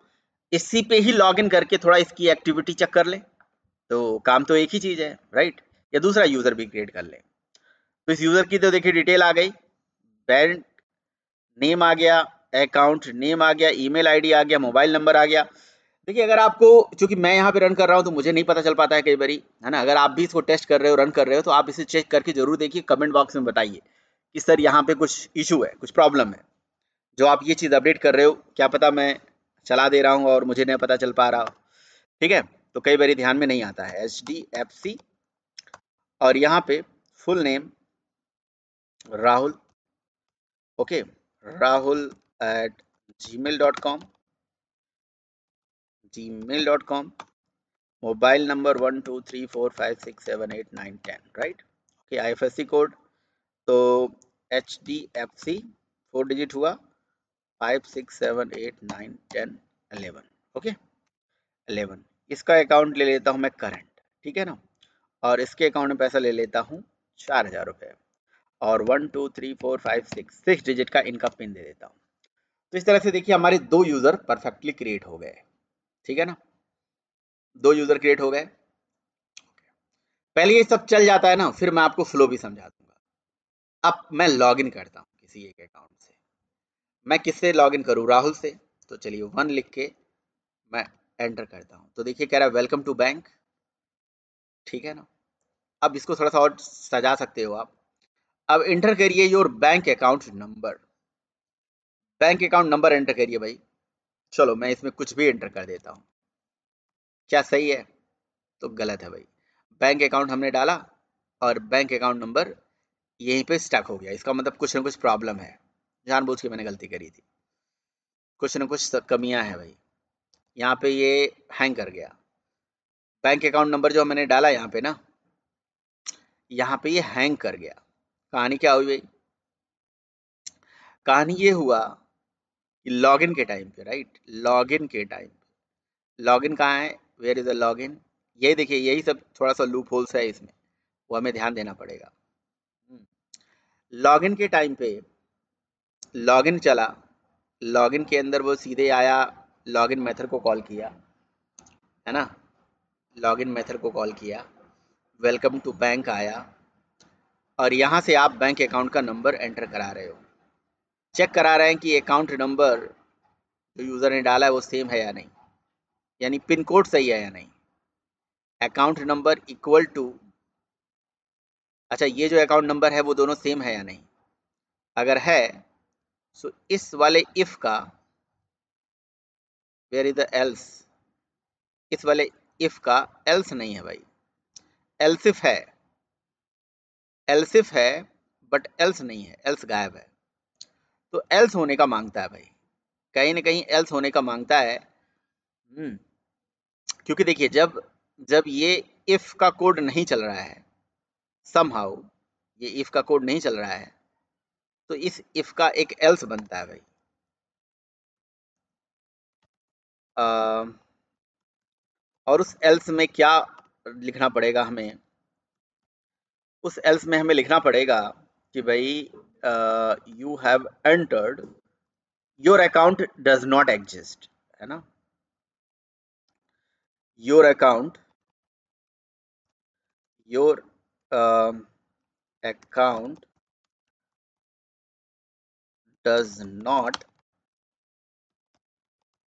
इसी पे ही लॉगिन करके थोड़ा इसकी एक्टिविटी चेक कर लें। तो काम तो एक ही चीज़ है, राइट। या दूसरा यूज़र भी क्रिएट कर लें। तो इस यूज़र की तो देखिए डिटेल आ गई, बैंक नेम आ गया, अकाउंट नेम आ गया, ईमेल आईडी आ गया, मोबाइल नंबर आ गया। देखिए अगर आपको, चूंकि मैं यहाँ पे रन कर रहा हूँ तो मुझे नहीं पता चल पाता है कई बारी, है ना। अगर आप भी इसको टेस्ट कर रहे हो, रन कर रहे हो, तो आप इसे चेक करके जरूर देखिए, कमेंट बॉक्स में बताइए कि सर यहाँ पे कुछ इशू है, कुछ प्रॉब्लम है। जो आप ये चीज़ अपडेट कर रहे हो, क्या पता मैं चला दे रहा हूँ और मुझे नहीं पता चल पा रहा हो, ठीक है। तो कई बारी ध्यान में नहीं आता है। HDFC, और यहाँ पे full name Rahul, okay, rahul@gmail.com, gmail.com। Mobile number 123456789110, right, okay. IFSC code तो HDFC 4 डिजिट हुआ, 5 6 7 8 9 10 11, ओके 11। इसका अकाउंट ले लेता हूँ मैं करंट, ठीक है ना, और इसके अकाउंट में पैसा ले लेता हूँ 4,000 रुपये, और 1 2 3 4 5 6 डिजिट का इनका पिन दे देता हूँ। तो इस तरह से देखिए हमारे 2 यूज़र परफेक्टली क्रिएट हो गए, ठीक है ना, 2 यूज़र क्रिएट हो गए। पहले ये सब चल जाता है ना, फिर मैं आपको फ्लो भी समझा दूंगा। अब मैं लॉगिन करता हूँ किसी एक अकाउंट से। मैं किससे लॉगिन करूँ? राहुल से। तो चलिए 1 लिख के मैं एंटर करता हूँ, तो देखिए कह रहा है वेलकम टू बैंक, ठीक है ना। अब इसको थोड़ा सा और सजा सकते हो आप। अब एंटर करिए your bank account number, bank account number enter करिए भाई। चलो मैं इसमें कुछ भी एंटर कर देता हूँ, क्या सही है? तो गलत है भाई। बैंक अकाउंट हमने डाला और बैंक अकाउंट नंबर यहीं पे स्टक हो गया, इसका मतलब कुछ ना कुछ प्रॉब्लम है, जानबूझ के मैंने गलती करी थी, कुछ ना कुछ कमियां हैं भाई। यहाँ पे ये हैंग कर गया, बैंक अकाउंट नंबर जो मैंने डाला यहाँ पे ना, यहाँ पे ये हैंग कर गया। कहानी क्या हुई भाई? कहानी ये हुआ कि लॉगिन के टाइम पे, राइट, लॉगिन के टाइम, लॉगिन कहाँ है, वेयर इज द लॉगिन, यही देखिए, यही सब थोड़ा सा लूप होल्स है इसमें, वो हमें ध्यान देना पड़ेगा। लॉगिन के टाइम पे लॉगिन चला, लॉगिन के अंदर वो सीधे आया, लॉगिन मेथड को कॉल किया, है ना, लॉगिन मेथड को कॉल किया, वेलकम टू बैंक आया, और यहाँ से आप बैंक अकाउंट का नंबर एंटर करा रहे हो, चेक करा रहे हैं कि अकाउंट नंबर जो यूज़र ने डाला है वो सेम है या नहीं, यानी पिन कोड सही है या नहीं, अकाउंट नंबर इक्वल टू, अच्छा ये जो अकाउंट नंबर है वो दोनों सेम है या नहीं, अगर है सो इस वाले इफ का, वेयर इज द एल्स, इस वाले इफ का एल्स नहीं है भाई, एल्सिफ है, एल्सिफ है बट एल्स नहीं है, एल्स गायब है। तो एल्स होने का मांगता है भाई, कहीं ना कहीं एल्स होने का मांगता है। क्योंकि देखिए जब जब ये इफ का कोड नहीं चल रहा है, समहाउ ये इफ का कोड नहीं चल रहा है, तो इस इफ का एक एल्स बनता है भाई। और उस एल्स में क्या लिखना पड़ेगा हमें? उस एल्स में हमें लिखना पड़ेगा कि भाई you have entered, your account does not exist, है ना, your account, your account does not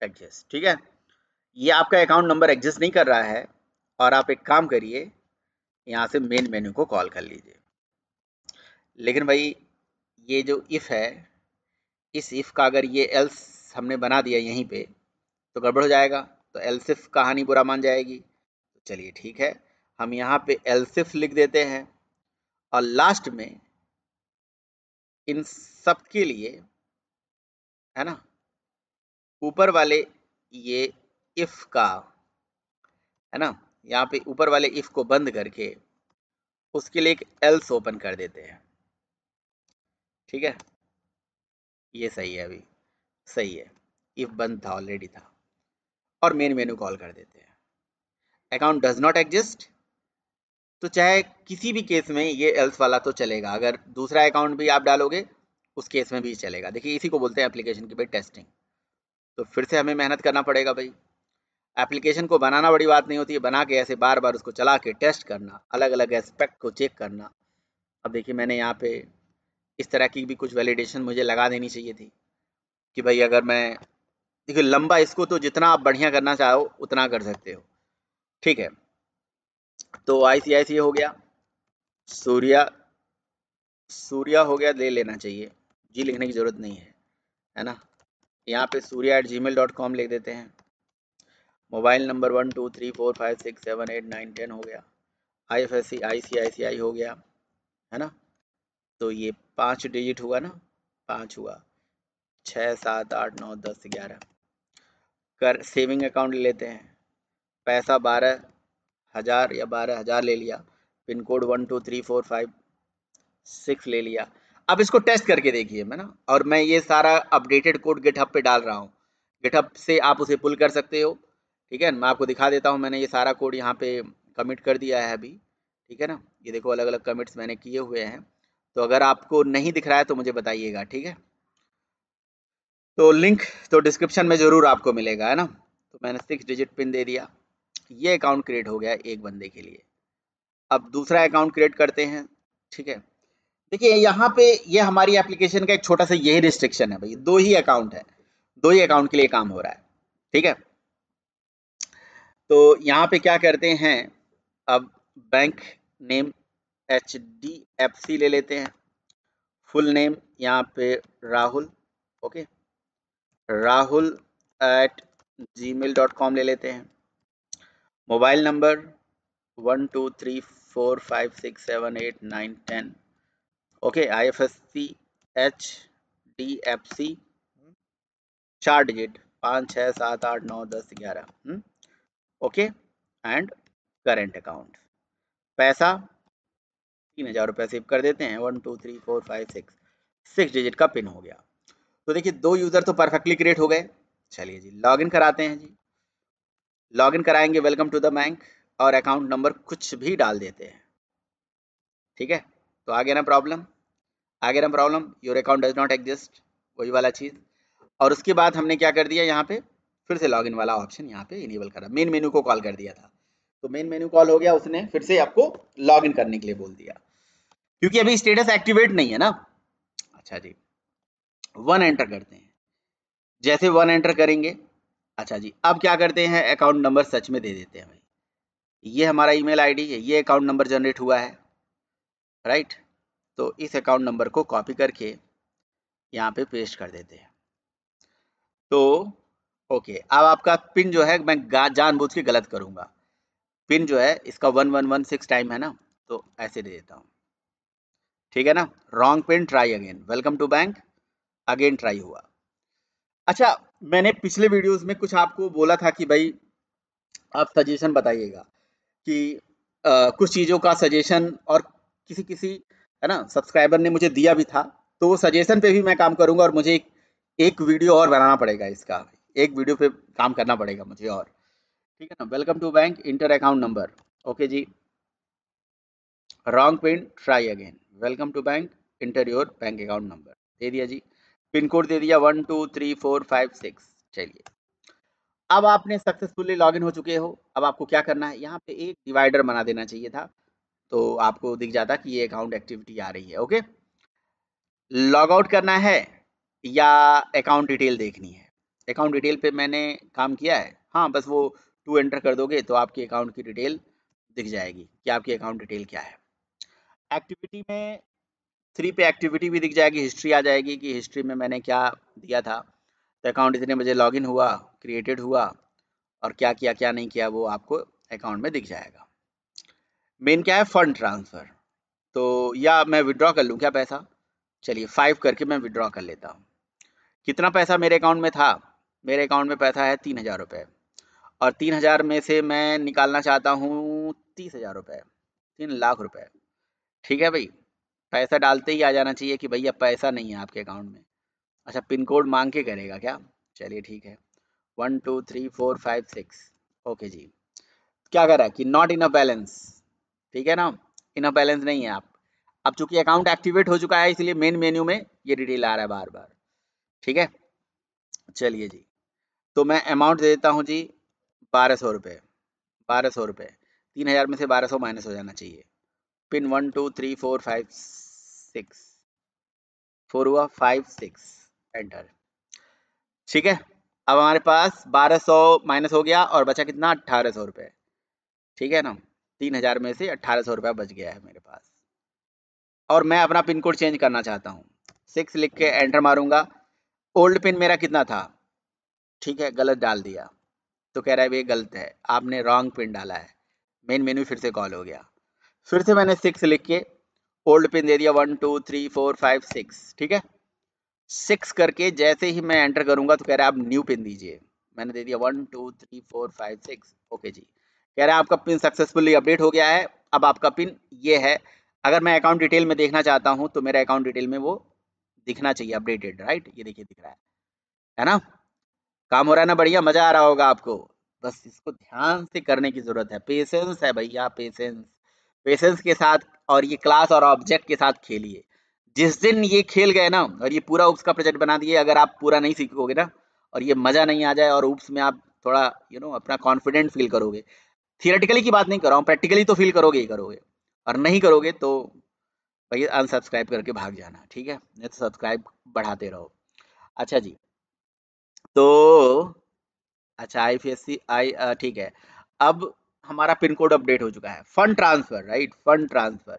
exist, ठीक है, ये आपका अकाउंट नंबर एग्जिस्ट नहीं कर रहा है। और आप एक काम करिए, यहाँ से मेन मेन्यू को कॉल कर लीजिए। लेकिन भाई ये जो इफ है, इस इफ का अगर ये एल्स हमने बना दिया यहीं पे, तो गड़बड़ हो जाएगा, तो एल्सिफ कहानी बुरा मान जाएगी। तो चलिए ठीक है, हम यहाँ पे एल्सिफ लिख देते हैं, और लास्ट में इन सब के लिए, है ना, ऊपर वाले ये इफ का, है ना, यहाँ पे ऊपर वाले इफ को बंद करके उसके लिए एक एल्स ओपन कर देते हैं, ठीक है, ये सही है, अभी सही है, इफ बंद था, ऑलरेडी था, और मेन मेनू कॉल कर देते हैं। अकाउंट डज नॉट एग्जिस्ट, तो चाहे किसी भी केस में ये एल्स वाला तो चलेगा, अगर दूसरा अकाउंट भी आप डालोगे उस केस में भी चलेगा। देखिए इसी को बोलते हैं एप्लीकेशन की भाई टेस्टिंग। तो फिर से हमें मेहनत करना पड़ेगा भाई, एप्लीकेशन को बनाना बड़ी बात नहीं होती है, बना के ऐसे बार बार उसको चला के टेस्ट करना, अलग अलग एस्पेक्ट को चेक करना। अब देखिए मैंने यहाँ पे इस तरह की भी कुछ वैलिडेशन मुझे लगा देनी चाहिए थी कि भाई अगर मैं, देखिए लंबा इसको तो जितना आप बढ़िया करना चाहो उतना कर सकते हो, ठीक है। तो ICICI हो गया, सूर्या, सूर्या हो गया, ले लेना चाहिए, जी लिखने की जरूरत नहीं है ना। यहाँ पे surya@gmail.com लिख देते हैं। मोबाइल नंबर 1234567891 हो गया। IFSC ICICI हो गया, है ना। तो ये 5 डिजिट हुआ ना, 5 हुआ, 6 7 8 9 10 11, कर सेविंग अकाउंट ले लेते हैं, पैसा 12,000 या 12,000 ले लिया, पिन कोड 123456 ले लिया। अब इसको टेस्ट करके देखिए मैं ना, और मैं ये सारा अपडेटेड कोड गिटहब पे डाल रहा हूँ, गिटहब से आप उसे पुल कर सकते हो, ठीक है, मैं आपको दिखा देता हूँ, मैंने ये सारा कोड यहाँ पे कमिट कर दिया है अभी, ठीक है ना। ये देखो अलग अलग कमिट्स मैंने किए हुए हैं, तो अगर आपको नहीं दिख रहा है तो मुझे बताइएगा, ठीक है। तो लिंक तो डिस्क्रिप्शन में ज़रूर आपको मिलेगा, है ना। तो मैंने 6 डिजिट पिन दे दिया, ये अकाउंट क्रिएट हो गया एक बंदे के लिए। अब दूसरा अकाउंट क्रिएट करते हैं, ठीक है। देखिए यहाँ पे ये हमारी एप्लीकेशन का एक छोटा सा यही रिस्ट्रिक्शन है भाई, 2 ही अकाउंट है, 2 ही अकाउंट के लिए काम हो रहा है, ठीक है। तो यहाँ पे क्या करते हैं, अब बैंक नेम HDFC ले लेते हैं, फुल नेम यहाँ पे राहुल, ओके, rahul@gmail.com ले लेते हैं। Mobile number 1234567891 okay. IFSC HDFC 4 digit 5 6 7 8 9 10 11 okay. And current account, पैसा 3000 रुपये सेव कर देते हैं। 1 2 3 4 5 6 डिजिट का पिन हो गया। तो देखिए 2 यूजर तो परफेक्टली क्रिएट हो गए। चलिए जी लॉगिन कराते हैं जी, लॉगिन कराएंगे वेलकम टू द बैंक, और अकाउंट नंबर कुछ भी डाल देते हैं, ठीक है। तो आगे ना प्रॉब्लम, आगे ना problem, your account does not exist, वही वाला चीज़। और उसके बाद हमने क्या कर दिया, यहाँ पे फिर से लॉगिन वाला ऑप्शन यहाँ पे इनेबल करा, मेन मेन्यू को कॉल कर दिया था। तो मेन मेन्यू कॉल हो गया, उसने फिर से आपको लॉगिन करने के लिए बोल दिया, क्योंकि अभी स्टेटस एक्टिवेट नहीं है ना। अच्छा जी 1 एंटर करते हैं, जैसे 1 एंटर करेंगे, अच्छा जी अब क्या करते हैं, अकाउंट नंबर सच में दे देते हैं भाई, ये हमारा ईमेल आईडी है, ये अकाउंट नंबर जनरेट हुआ है, राइट। तो इस अकाउंट नंबर को कॉपी करके यहाँ पे पेस्ट कर देते हैं। तो ओके, अब आपका पिन जो है मैं जानबूझ के गलत करूँगा, पिन जो है इसका 1116 टाइम है ना, तो ऐसे दे देता हूँ, ठीक है ना। Wrong pin, try again, welcome to bank, again try हुआ। अच्छा मैंने पिछले वीडियोस में कुछ आपको बोला था कि भाई आप सजेशन बताइएगा कि कुछ चीज़ों का सजेशन, और किसी किसी है ना सब्सक्राइबर ने मुझे दिया भी था, तो वो सजेशन पे भी मैं काम करूंगा, और मुझे एक वीडियो और बनाना पड़ेगा इसका, एक वीडियो पे काम करना पड़ेगा मुझे और, ठीक है ना। Welcome to bank, enter account number, okay जी, wrong pin, try again, welcome to bank, enter your bank account number, दे दिया जी, पिन कोड दे दिया 1 2 3 4 5 6। चलिए अब आपने सक्सेसफुली लॉगिन हो चुके हो, अब आपको क्या करना है, यहाँ पे एक डिवाइडर बना देना चाहिए था, तो आपको दिख जाता कि ये अकाउंट एक्टिविटी आ रही है, ओके। लॉग आउट करना है या अकाउंट डिटेल देखनी है, अकाउंट डिटेल पे मैंने काम किया है, हाँ बस वो 2 एंटर कर दोगे तो आपके अकाउंट की डिटेल दिख जाएगी कि आपकी अकाउंट डिटेल क्या है। एक्टिविटी में 3 पे एक्टिविटी भी दिख जाएगी, हिस्ट्री आ जाएगी कि हिस्ट्री में मैंने क्या दिया था, तो अकाउंट इतने बजे लॉगिन हुआ, क्रिएटेड हुआ, और क्या किया क्या नहीं किया वो आपको अकाउंट में दिख जाएगा। मेन क्या है, फंड ट्रांसफ़र, तो या मैं विड्रॉ कर लूँ क्या पैसा, चलिए 5 करके मैं विड्रॉ कर लेता हूँ। कितना पैसा मेरे अकाउंट में था, मेरे अकाउंट में पैसा है 3000 रुपये, और 3000 में से मैं निकालना चाहता हूँ 30,000 रुपये, 3 लाख रुपये, ठीक है भाई। पैसा डालते ही आ जाना चाहिए कि भैया पैसा नहीं है आपके अकाउंट में। अच्छा पिन कोड मांग के करेगा क्या, चलिए ठीक है, 1 2 3 4 5 6 ओके जी। क्या कर रहा है कि नॉट इन अ बैलेंस, ठीक है ना, इन अ बैलेंस नहीं है आप। अब चूंकि अकाउंट एक्टिवेट हो चुका है इसलिए मेन मेन्यू में ये डिटेल आ रहा है बार बार, ठीक है। चलिए जी तो मैं अमाउंट दे देता हूँ जी 1200 रुपये, 1200 रुपये, 3000 में से 1200 माइनस हो जाना चाहिए। पिन 1 2 3 4 5 6 4 हुआ 5 6 एंटर, ठीक है। अब हमारे पास 1200 माइनस हो गया और बचा कितना 1800 रुपये, ठीक है ना। 3000 में से 1800 रुपया बच गया है मेरे पास, और मैं अपना पिन कोड चेंज करना चाहता हूँ। 6 लिख के एंटर मारूंगा, ओल्ड पिन मेरा कितना था, ठीक है गलत डाल दिया, तो कह रहा है ये गलत है, आपने रॉन्ग पिन डाला है। मेन मेन्यू फिर से कॉल हो गया, फिर से मैंने 6 लिख के ओल्ड पिन दे दिया 1 2 3 4 5 6, ठीक है। 6 करके जैसे ही मैं एंटर करूंगा तो कह रहा है आप न्यू पिन दीजिए, मैंने दे दिया 1 2 3 4 5 6 ओके जी। कह रहा है आपका पिन सक्सेसफुली अपडेट हो गया है, अब आपका पिन ये है। अगर मैं अकाउंट डिटेल में देखना चाहता हूँ तो मेरा अकाउंट डिटेल में वो दिखना चाहिए अपडेटेड, राइट, ये देखिए दिख रहा है ना। काम हो रहा है ना, बढ़िया, मजा आ रहा होगा आपको, बस इसको ध्यान से करने की जरूरत है, पेशेंस है भैया, पेशेंस। पेशेंस के साथ और ये क्लास और ऑब्जेक्ट के साथ खेलिए। जिस दिन ये खेल गए ना और ये पूरा उप्स का प्रोजेक्ट बना दिए, अगर आप पूरा नहीं सीखोगे ना और ये मजा नहीं आ जाए और उप्स में आप थोड़ा अपना कॉन्फिडेंट फील करोगे, थियोरेटिकली की बात नहीं कर रहा हूँ, प्रैक्टिकली तो फील करोगे ही करोगे, और नहीं करोगे तो भैया अनसब्सक्राइब करके भाग जाना, ठीक है, नहीं तो सब्सक्राइब बढ़ाते रहो। अच्छा जी, तो अच्छा आईपीएससी ठीक है। अब हमारा पिन कोड अपडेट हो चुका है। Fund transfer, right, fund transfer.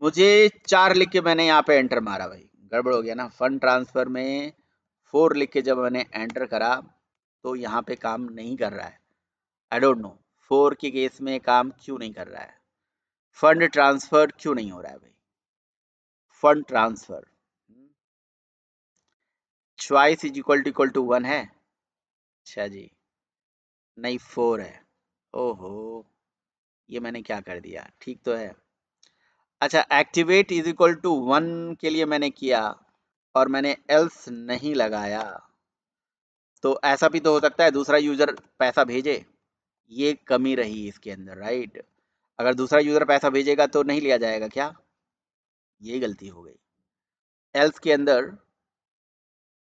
मुझे 4 लिख के मैंने यहाँ पे एंटर मारा, भाई गड़बड़ हो गया ना। फंड ट्रांसफर में 4 लिख के जब मैंने एंटर करा तो यहाँ पे काम नहीं कर रहा है। आई डोंट नो 4 के केस में काम क्यों नहीं कर रहा है, फंड ट्रांसफर क्यों नहीं हो रहा है भाई। Fund transfer choice is equal to 1 है। अच्छा जी, नहीं 4 है। ओहो, ये मैंने क्या कर दिया, ठीक तो है। अच्छा, एक्टिवेट इज इक्वल टू 1 के लिए मैंने किया और मैंने एल्स नहीं लगाया, तो ऐसा भी तो हो सकता है दूसरा यूजर पैसा भेजे, ये कमी रही इसके अंदर, राइट। अगर दूसरा यूजर पैसा भेजेगा तो नहीं लिया जाएगा क्या, ये गलती हो गई। एल्स के अंदर,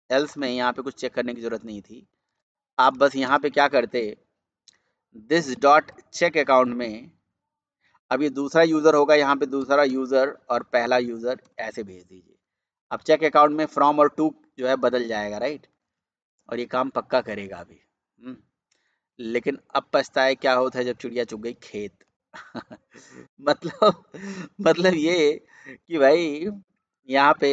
एल्स में यहाँ पे कुछ चेक करने की जरूरत नहीं थी, आप बस यहाँ पे क्या करते, दिस डॉट चेक अकाउंट में, अब ये दूसरा यूजर होगा, यहाँ पे दूसरा यूजर और पहला यूजर ऐसे भेज दीजिए। अब चेक अकाउंट में फ्रॉम और टू जो है बदल जाएगा, राइट, और ये काम पक्का करेगा अभी। लेकिन अब पछताए क्या होता है जब चिड़िया चुग गई खेत। मतलब मतलब ये कि भाई यहाँ पे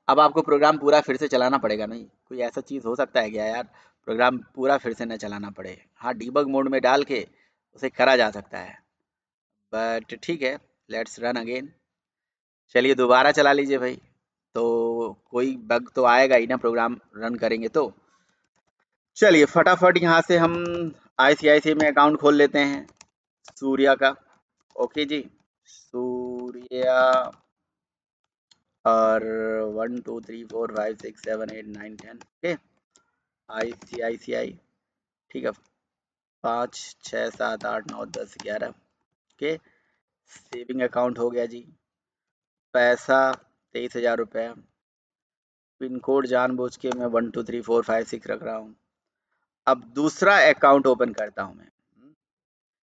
अब आपको प्रोग्राम पूरा फिर से चलाना पड़ेगा। नहीं, कोई ऐसा चीज़ हो सकता है क्या यार, प्रोग्राम पूरा फिर से न चलाना पड़े। हाँ, डीबग मोड में डाल के उसे करा जा सकता है, बट ठीक है, लेट्स रन अगेन। चलिए दोबारा चला लीजिए भाई, तो कोई बग तो आएगा ही ना प्रोग्राम रन करेंगे तो। चलिए फटाफट यहाँ से हम आईसीआईसी में अकाउंट खोल लेते हैं, सूर्या का। ओके जी, सूर्या, और 1 2 3 4 5 6 7 8 9 10, ओके, आईसीआईसीआई, ठीक है, 5 6 7 8 9 10 11, ओके। सेविंग अकाउंट हो गया जी, पैसा 23,000 रुपये, पिन कोड जानबूझ के मैं 1 2 3 4 5 6 रख रहा हूँ। अब दूसरा अकाउंट ओपन करता हूँ मैं,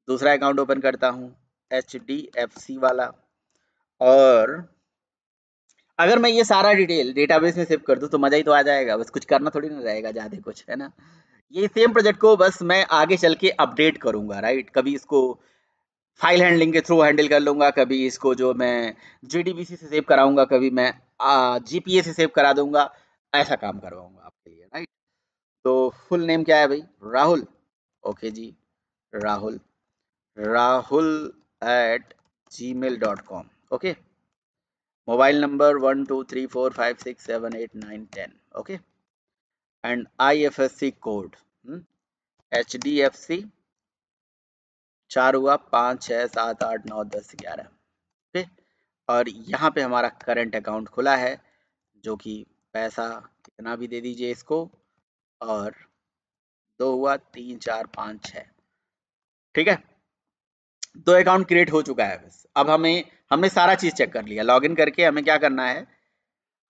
दूसरा अकाउंट ओपन करता हूँ HDFC वाला, और अगर मैं ये सारा डिटेल डेटाबेस में सेव कर दूं तो मजा ही तो आ जाएगा, बस कुछ करना थोड़ी ना रहेगा ज्यादा कुछ, है ना। ये सेम प्रोजेक्ट को बस मैं आगे चल के अपडेट करूंगा, राइट, कभी इसको फाइल हैंडलिंग के थ्रू हैंडल कर लूंगा, कभी इसको जो मैं JDBC से सेव कराऊंगा, कभी मैं GPA से सेव करा दूंगा, ऐसा काम करवाऊंगा आपके लिए, राइट। तो फुल नेम क्या है भाई, राहुल, ओके जी, Rahul, Rahul @gmail.com, okay. Mobile number 1 2 3 4 5 6 7 8 9 10, okay, and IFSC code HDFC 4 हुआ, 5 6 7 8 9 10 11, ओके। और यहाँ पे हमारा करंट अकाउंट खुला है, जो कि पैसा कितना भी दे दीजिए इसको, और 2 हुआ, 3 4 5 6, ठीक है। 2 अकाउंट क्रिएट हो चुका है। बस अब हमने सारा चीज चेक कर लिया, लॉगिन करके हमें क्या करना है,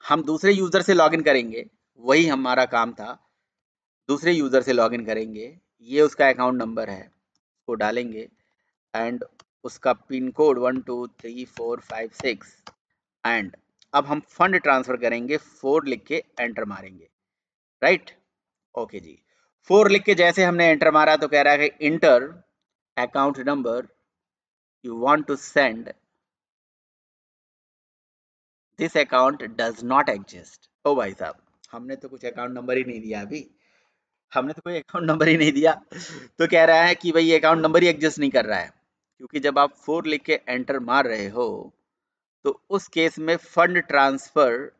हम दूसरे यूजर से लॉगिन करेंगे, वही हमारा काम था। दूसरे यूजर से लॉगिन करेंगे, ये उसका अकाउंट नंबर है, उसको डालेंगे, एंड उसका पिन कोड 1 2 3 4 5 6, एंड अब हम फंड ट्रांसफर करेंगे, 4 लिख के एंटर मारेंगे, राइट, ओके जी। 4 लिख के जैसे हमने एंटर मारा तो कह रहा है कि enter account number you want to send, this account does not exist. ओ भाई साहब, हमने तो कुछ अकाउंट नंबर ही नहीं दिया अभी, हमने तो कोई अकाउंट नंबर ही नहीं दिया। तो कह रहा है कि भाई ये अकाउंट नंबर ही एग्जिस्ट नहीं कर रहा है, क्योंकि जब आप 4 लिख के एंटर मार रहे हो तो उस केस में फंड ट्रांसफर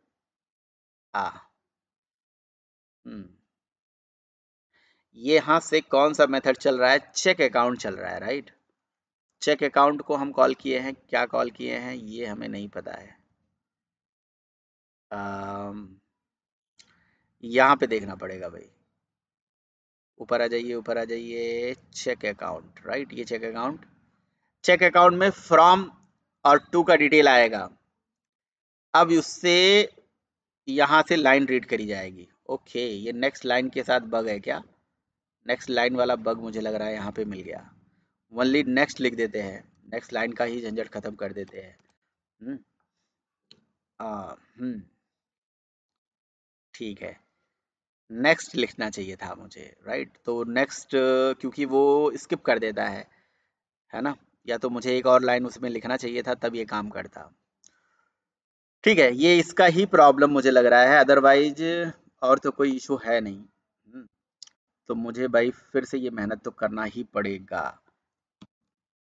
आ ये यहां से कौन सा मेथड चल रहा है, चेक अकाउंट चल रहा है, राइट। चेक अकाउंट को हम कॉल किए हैं, क्या कॉल किए हैं ये हमें नहीं पता है, यहाँ पे देखना पड़ेगा भाई, ऊपर आ जाइए, ऊपर आ जाइए, चेक अकाउंट, राइट, ये चेक अकाउंट। चेक अकाउंट में फ्रॉम और टू का डिटेल आएगा। अब उससे यहाँ से लाइन रीड करी जाएगी। ओके, ये नेक्स्ट लाइन के साथ बग है क्या? नेक्स्ट लाइन वाला बग मुझे लग रहा है यहाँ पे मिल गया। ओनली नेक्स्ट लिख देते हैं, नेक्स्ट लाइन का ही झंझट खत्म कर देते हैं। हम्म, ठीक है, नेक्स्ट लिखना चाहिए था मुझे, राइट। तो नेक्स्ट क्योंकि वो स्किप कर देता है ना, या तो मुझे एक और लाइन उसमें लिखना चाहिए था तब ये काम करता। ठीक है, ये इसका ही प्रॉब्लम मुझे लग रहा है, अदरवाइज और तो कोई इशू है नहीं। तो मुझे भाई फिर से ये मेहनत तो करना ही पड़ेगा।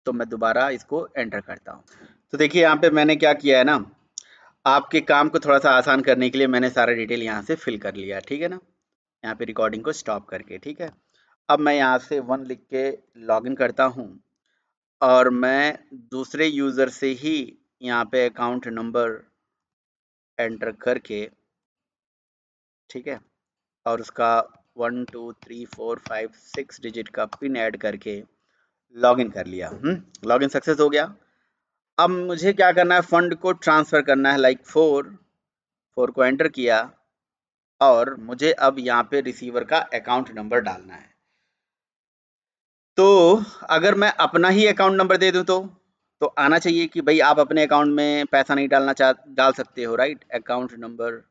तो मैं दोबारा इसको एंटर करता हूँ। तो देखिए यहाँ पे मैंने क्या किया है ना, आपके काम को थोड़ा सा आसान करने के लिए मैंने सारा डिटेल यहाँ से फिल कर लिया, ठीक है ना। यहाँ पे रिकॉर्डिंग को स्टॉप करके, ठीक है। अब मैं यहाँ से 1 लिख के लॉगिन करता हूँ और मैं दूसरे यूज़र से ही यहाँ पे अकाउंट नंबर एंटर करके, ठीक है, और उसका 1 2 3 4 5 6 डिजिट का पिन ऐड करके लॉगिन कर लिया। लॉगिन सक्सेस हो गया। अब मुझे क्या करना है, फंड को ट्रांसफ़र करना है, लाइक 4 को एंटर किया और मुझे अब यहाँ पे रिसीवर का अकाउंट नंबर डालना है। तो अगर मैं अपना ही अकाउंट नंबर दे दूँ तो आना चाहिए कि भाई आप अपने अकाउंट में पैसा नहीं डाल सकते हो, राइट। अकाउंट नंबर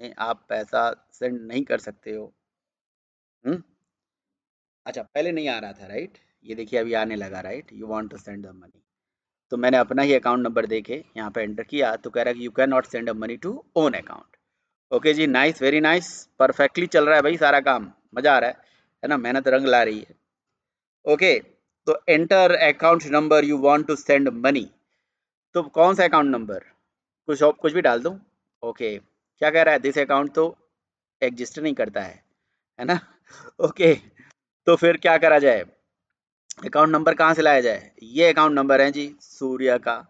में आप पैसा सेंड नहीं कर सकते हो। अच्छा, पहले नहीं आ रहा था, राइट। ये देखिए अभी आने लगा, right, you want to send the money. तो मैंने अपना ही अकाउंट नंबर दे के यहाँ पे एंटर किया तो कह रहा है कि you can not send a money to own account. Okay जी, नाइस, वेरी नाइस, परफेक्टली चल रहा है भाई सारा काम, मज़ा आ रहा है ना, मेहनत रंग ला रही है। ओके, तो enter account number you want to send money. तो कौन सा अकाउंट नंबर, कुछ भी डाल दूं? ओके, क्या कह रहा है, दिस अकाउंट तो एग्जिस्ट नहीं करता है ना। ओके, तो फिर क्या करा जाए, अकाउंट नंबर कहाँ से लाया जाए? ये अकाउंट नंबर है जी सूर्य का,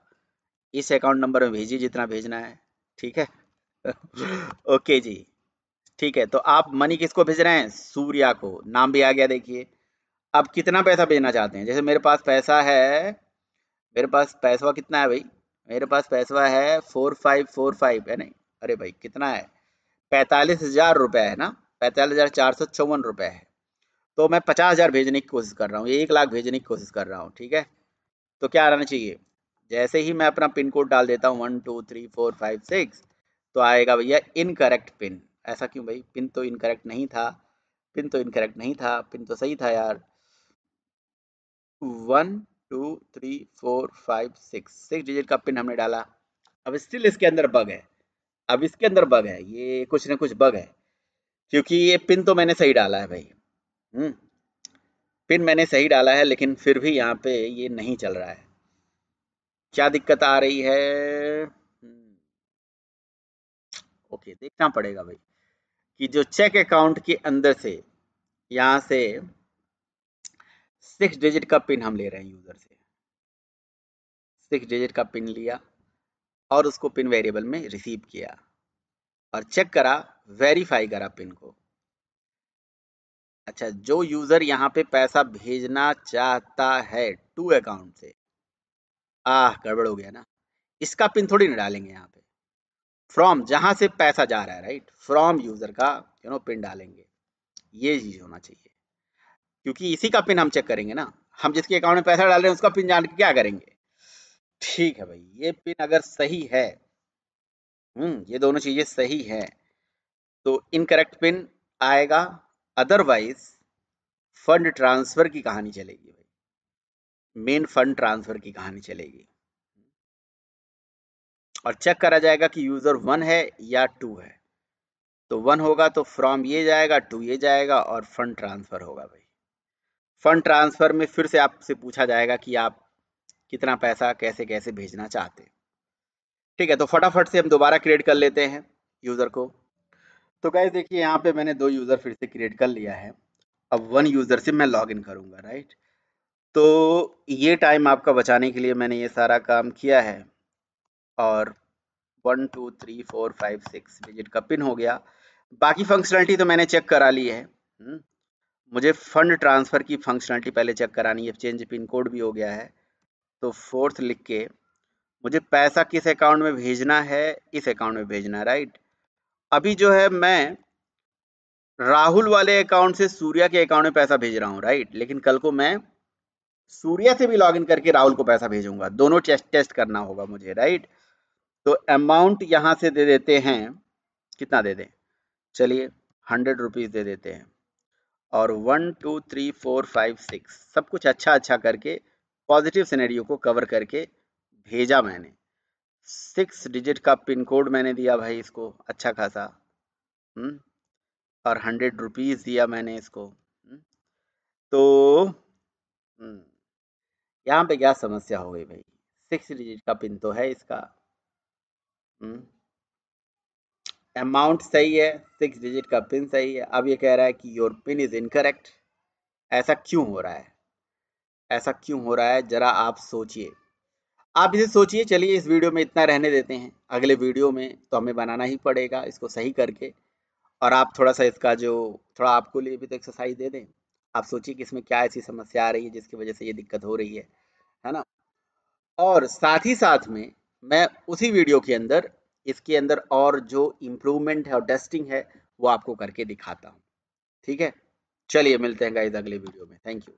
इस अकाउंट नंबर में भेजिए जितना भेजना है, ठीक है। ओके जी, ठीक है। तो आप मनी किसको भेज रहे हैं? सूर्या को, नाम भी आ गया देखिए। अब कितना पैसा भेजना चाहते हैं? जैसे मेरे पास पैसा है, मेरे पास पैसा कितना है भाई, मेरे पास पैसा है 4545 है नहीं, अरे भाई कितना है, 45,000 रुपये है ना, 45,454 रुपये है। तो मैं 50,000 भेजने की कोशिश कर रहा हूँ, 1 लाख भेजने की कोशिश कर रहा हूँ, ठीक है। तो क्या आना चाहिए, जैसे ही मैं अपना पिन कोड डाल देता हूँ 1 2 3 4 5 6, तो आएगा भैया इनकरेक्ट पिन। ऐसा क्यों भाई, पिन तो इनकरेक्ट नहीं था, पिन तो इनकरेक्ट नहीं था, पिन तो सही था यार। 1 2 3 4 5 6 डिजिट का पिन हमने डाला। अब स्टिल इसके अंदर बग है, अब इसके अंदर बग है, ये कुछ ना कुछ बग है, क्योंकि ये पिन तो मैंने सही डाला है भाई। हम्म पिन मैंने सही डाला है लेकिन फिर भी यहाँ पे ये नहीं चल रहा है। क्या दिक्कत आ रही है? ओके, देखना पड़ेगा भाई कि जो चेक अकाउंट के अंदर से यहाँ से 6 डिजिट का पिन हम ले रहे हैं यूजर से, 6 डिजिट का पिन लिया और उसको पिन वेरिएबल में रिसीव किया और चेक करा, वेरीफाई करा पिन को। अच्छा, जो यूजर यहाँ पे पैसा भेजना चाहता है टू अकाउंट से, गड़बड़ हो गया ना, इसका पिन थोड़ी ना डालेंगे यहाँ पे, फ्रॉम जहां से पैसा जा रहा है, राइट, फ्रॉम यूजर का पिन डालेंगे। ये चीज होना चाहिए, क्योंकि इसी का पिन हम चेक करेंगे ना, हम जिसके अकाउंट में पैसा डाल रहे हैं उसका पिन जान के क्या करेंगे। ठीक है भाई, ये पिन अगर सही है, ये दोनों चीजें सही है, तो इनकरेक्ट पिन आएगा, अदरवाइज फंड ट्रांसफर की कहानी चलेगी भाई, मेन फंड ट्रांसफर की कहानी चलेगी और चेक करा जाएगा कि यूजर 1 है या 2 है। तो 1 होगा तो फ्रॉम ये जाएगा, 2 ये जाएगा और फंड ट्रांसफर होगा भाई। फंड ट्रांसफर में फिर से आपसे पूछा जाएगा कि आप कितना पैसा कैसे कैसे भेजना चाहते हैं। ठीक है, तो फटाफट से हम दोबारा क्रिएट कर लेते हैं यूजर को। तो गाइस देखिए यहाँ पे मैंने 2 यूजर फिर से क्रिएट कर लिया है। अब 1 यूजर से मैं लॉग इन करूंगा, राइट। तो ये टाइम आपका बचाने के लिए मैंने ये सारा काम किया है और 1 2 3 4 5 6 डिजिट का पिन हो गया। बाकी फंक्शनलिटी तो मैंने चेक करा ली है। मुझे फंड ट्रांसफ़र की फंक्शनलिटी पहले चेक करानी है, चेंज पिन कोड भी हो गया है, तो 4th लिख के मुझे पैसा किस अकाउंट में भेजना है, इस अकाउंट में भेजना है, राइट। अभी जो है मैं राहुल वाले अकाउंट से सूर्या के अकाउंट में पैसा भेज रहा हूँ, राइट, लेकिन कल को मैं सूर्या से भी लॉगिन करके राहुल को पैसा भेजूंगा, दोनों टेस्ट करना होगा मुझे, राइट। तो अमाउंट यहाँ से दे देते हैं, कितना दे दें, चलिए 100 रुपीज़ दे देते हैं, और 1 2 3 4 5 6 सब कुछ अच्छा अच्छा करके पॉजिटिव सिनेरियो को कवर करके भेजा मैंने। 6 डिजिट का पिन कोड मैंने दिया भाई इसको अच्छा खासा, और 100 रुपीज़ दिया मैंने इसको। तो यहाँ पे क्या समस्या हो गई भाई, 6 डिजिट का पिन तो है इसका, अमाउंट सही है, 6 डिजिट का पिन सही है, अब ये कह रहा है कि योर पिन इज इनकरेक्ट। ऐसा क्यों हो रहा है, ऐसा क्यों हो रहा है, जरा आप सोचिए, आप इसे सोचिए। चलिए इस वीडियो में इतना रहने देते हैं, अगले वीडियो में तो हमें बनाना ही पड़ेगा इसको सही करके, और आप थोड़ा सा इसका जो थोड़ा आपको लिए भी तो एक्सरसाइज दे दें। आप सोचिए कि इसमें क्या ऐसी समस्या आ रही है जिसकी वजह से ये दिक्कत हो रही है ना। और साथ ही साथ में मैं उसी वीडियो के अंदर इसके अंदर और जो इम्प्रूवमेंट है और टेस्टिंग है वो आपको करके दिखाता हूँ, ठीक है। चलिए मिलते हैं गाइस अगले वीडियो में, थैंक यू।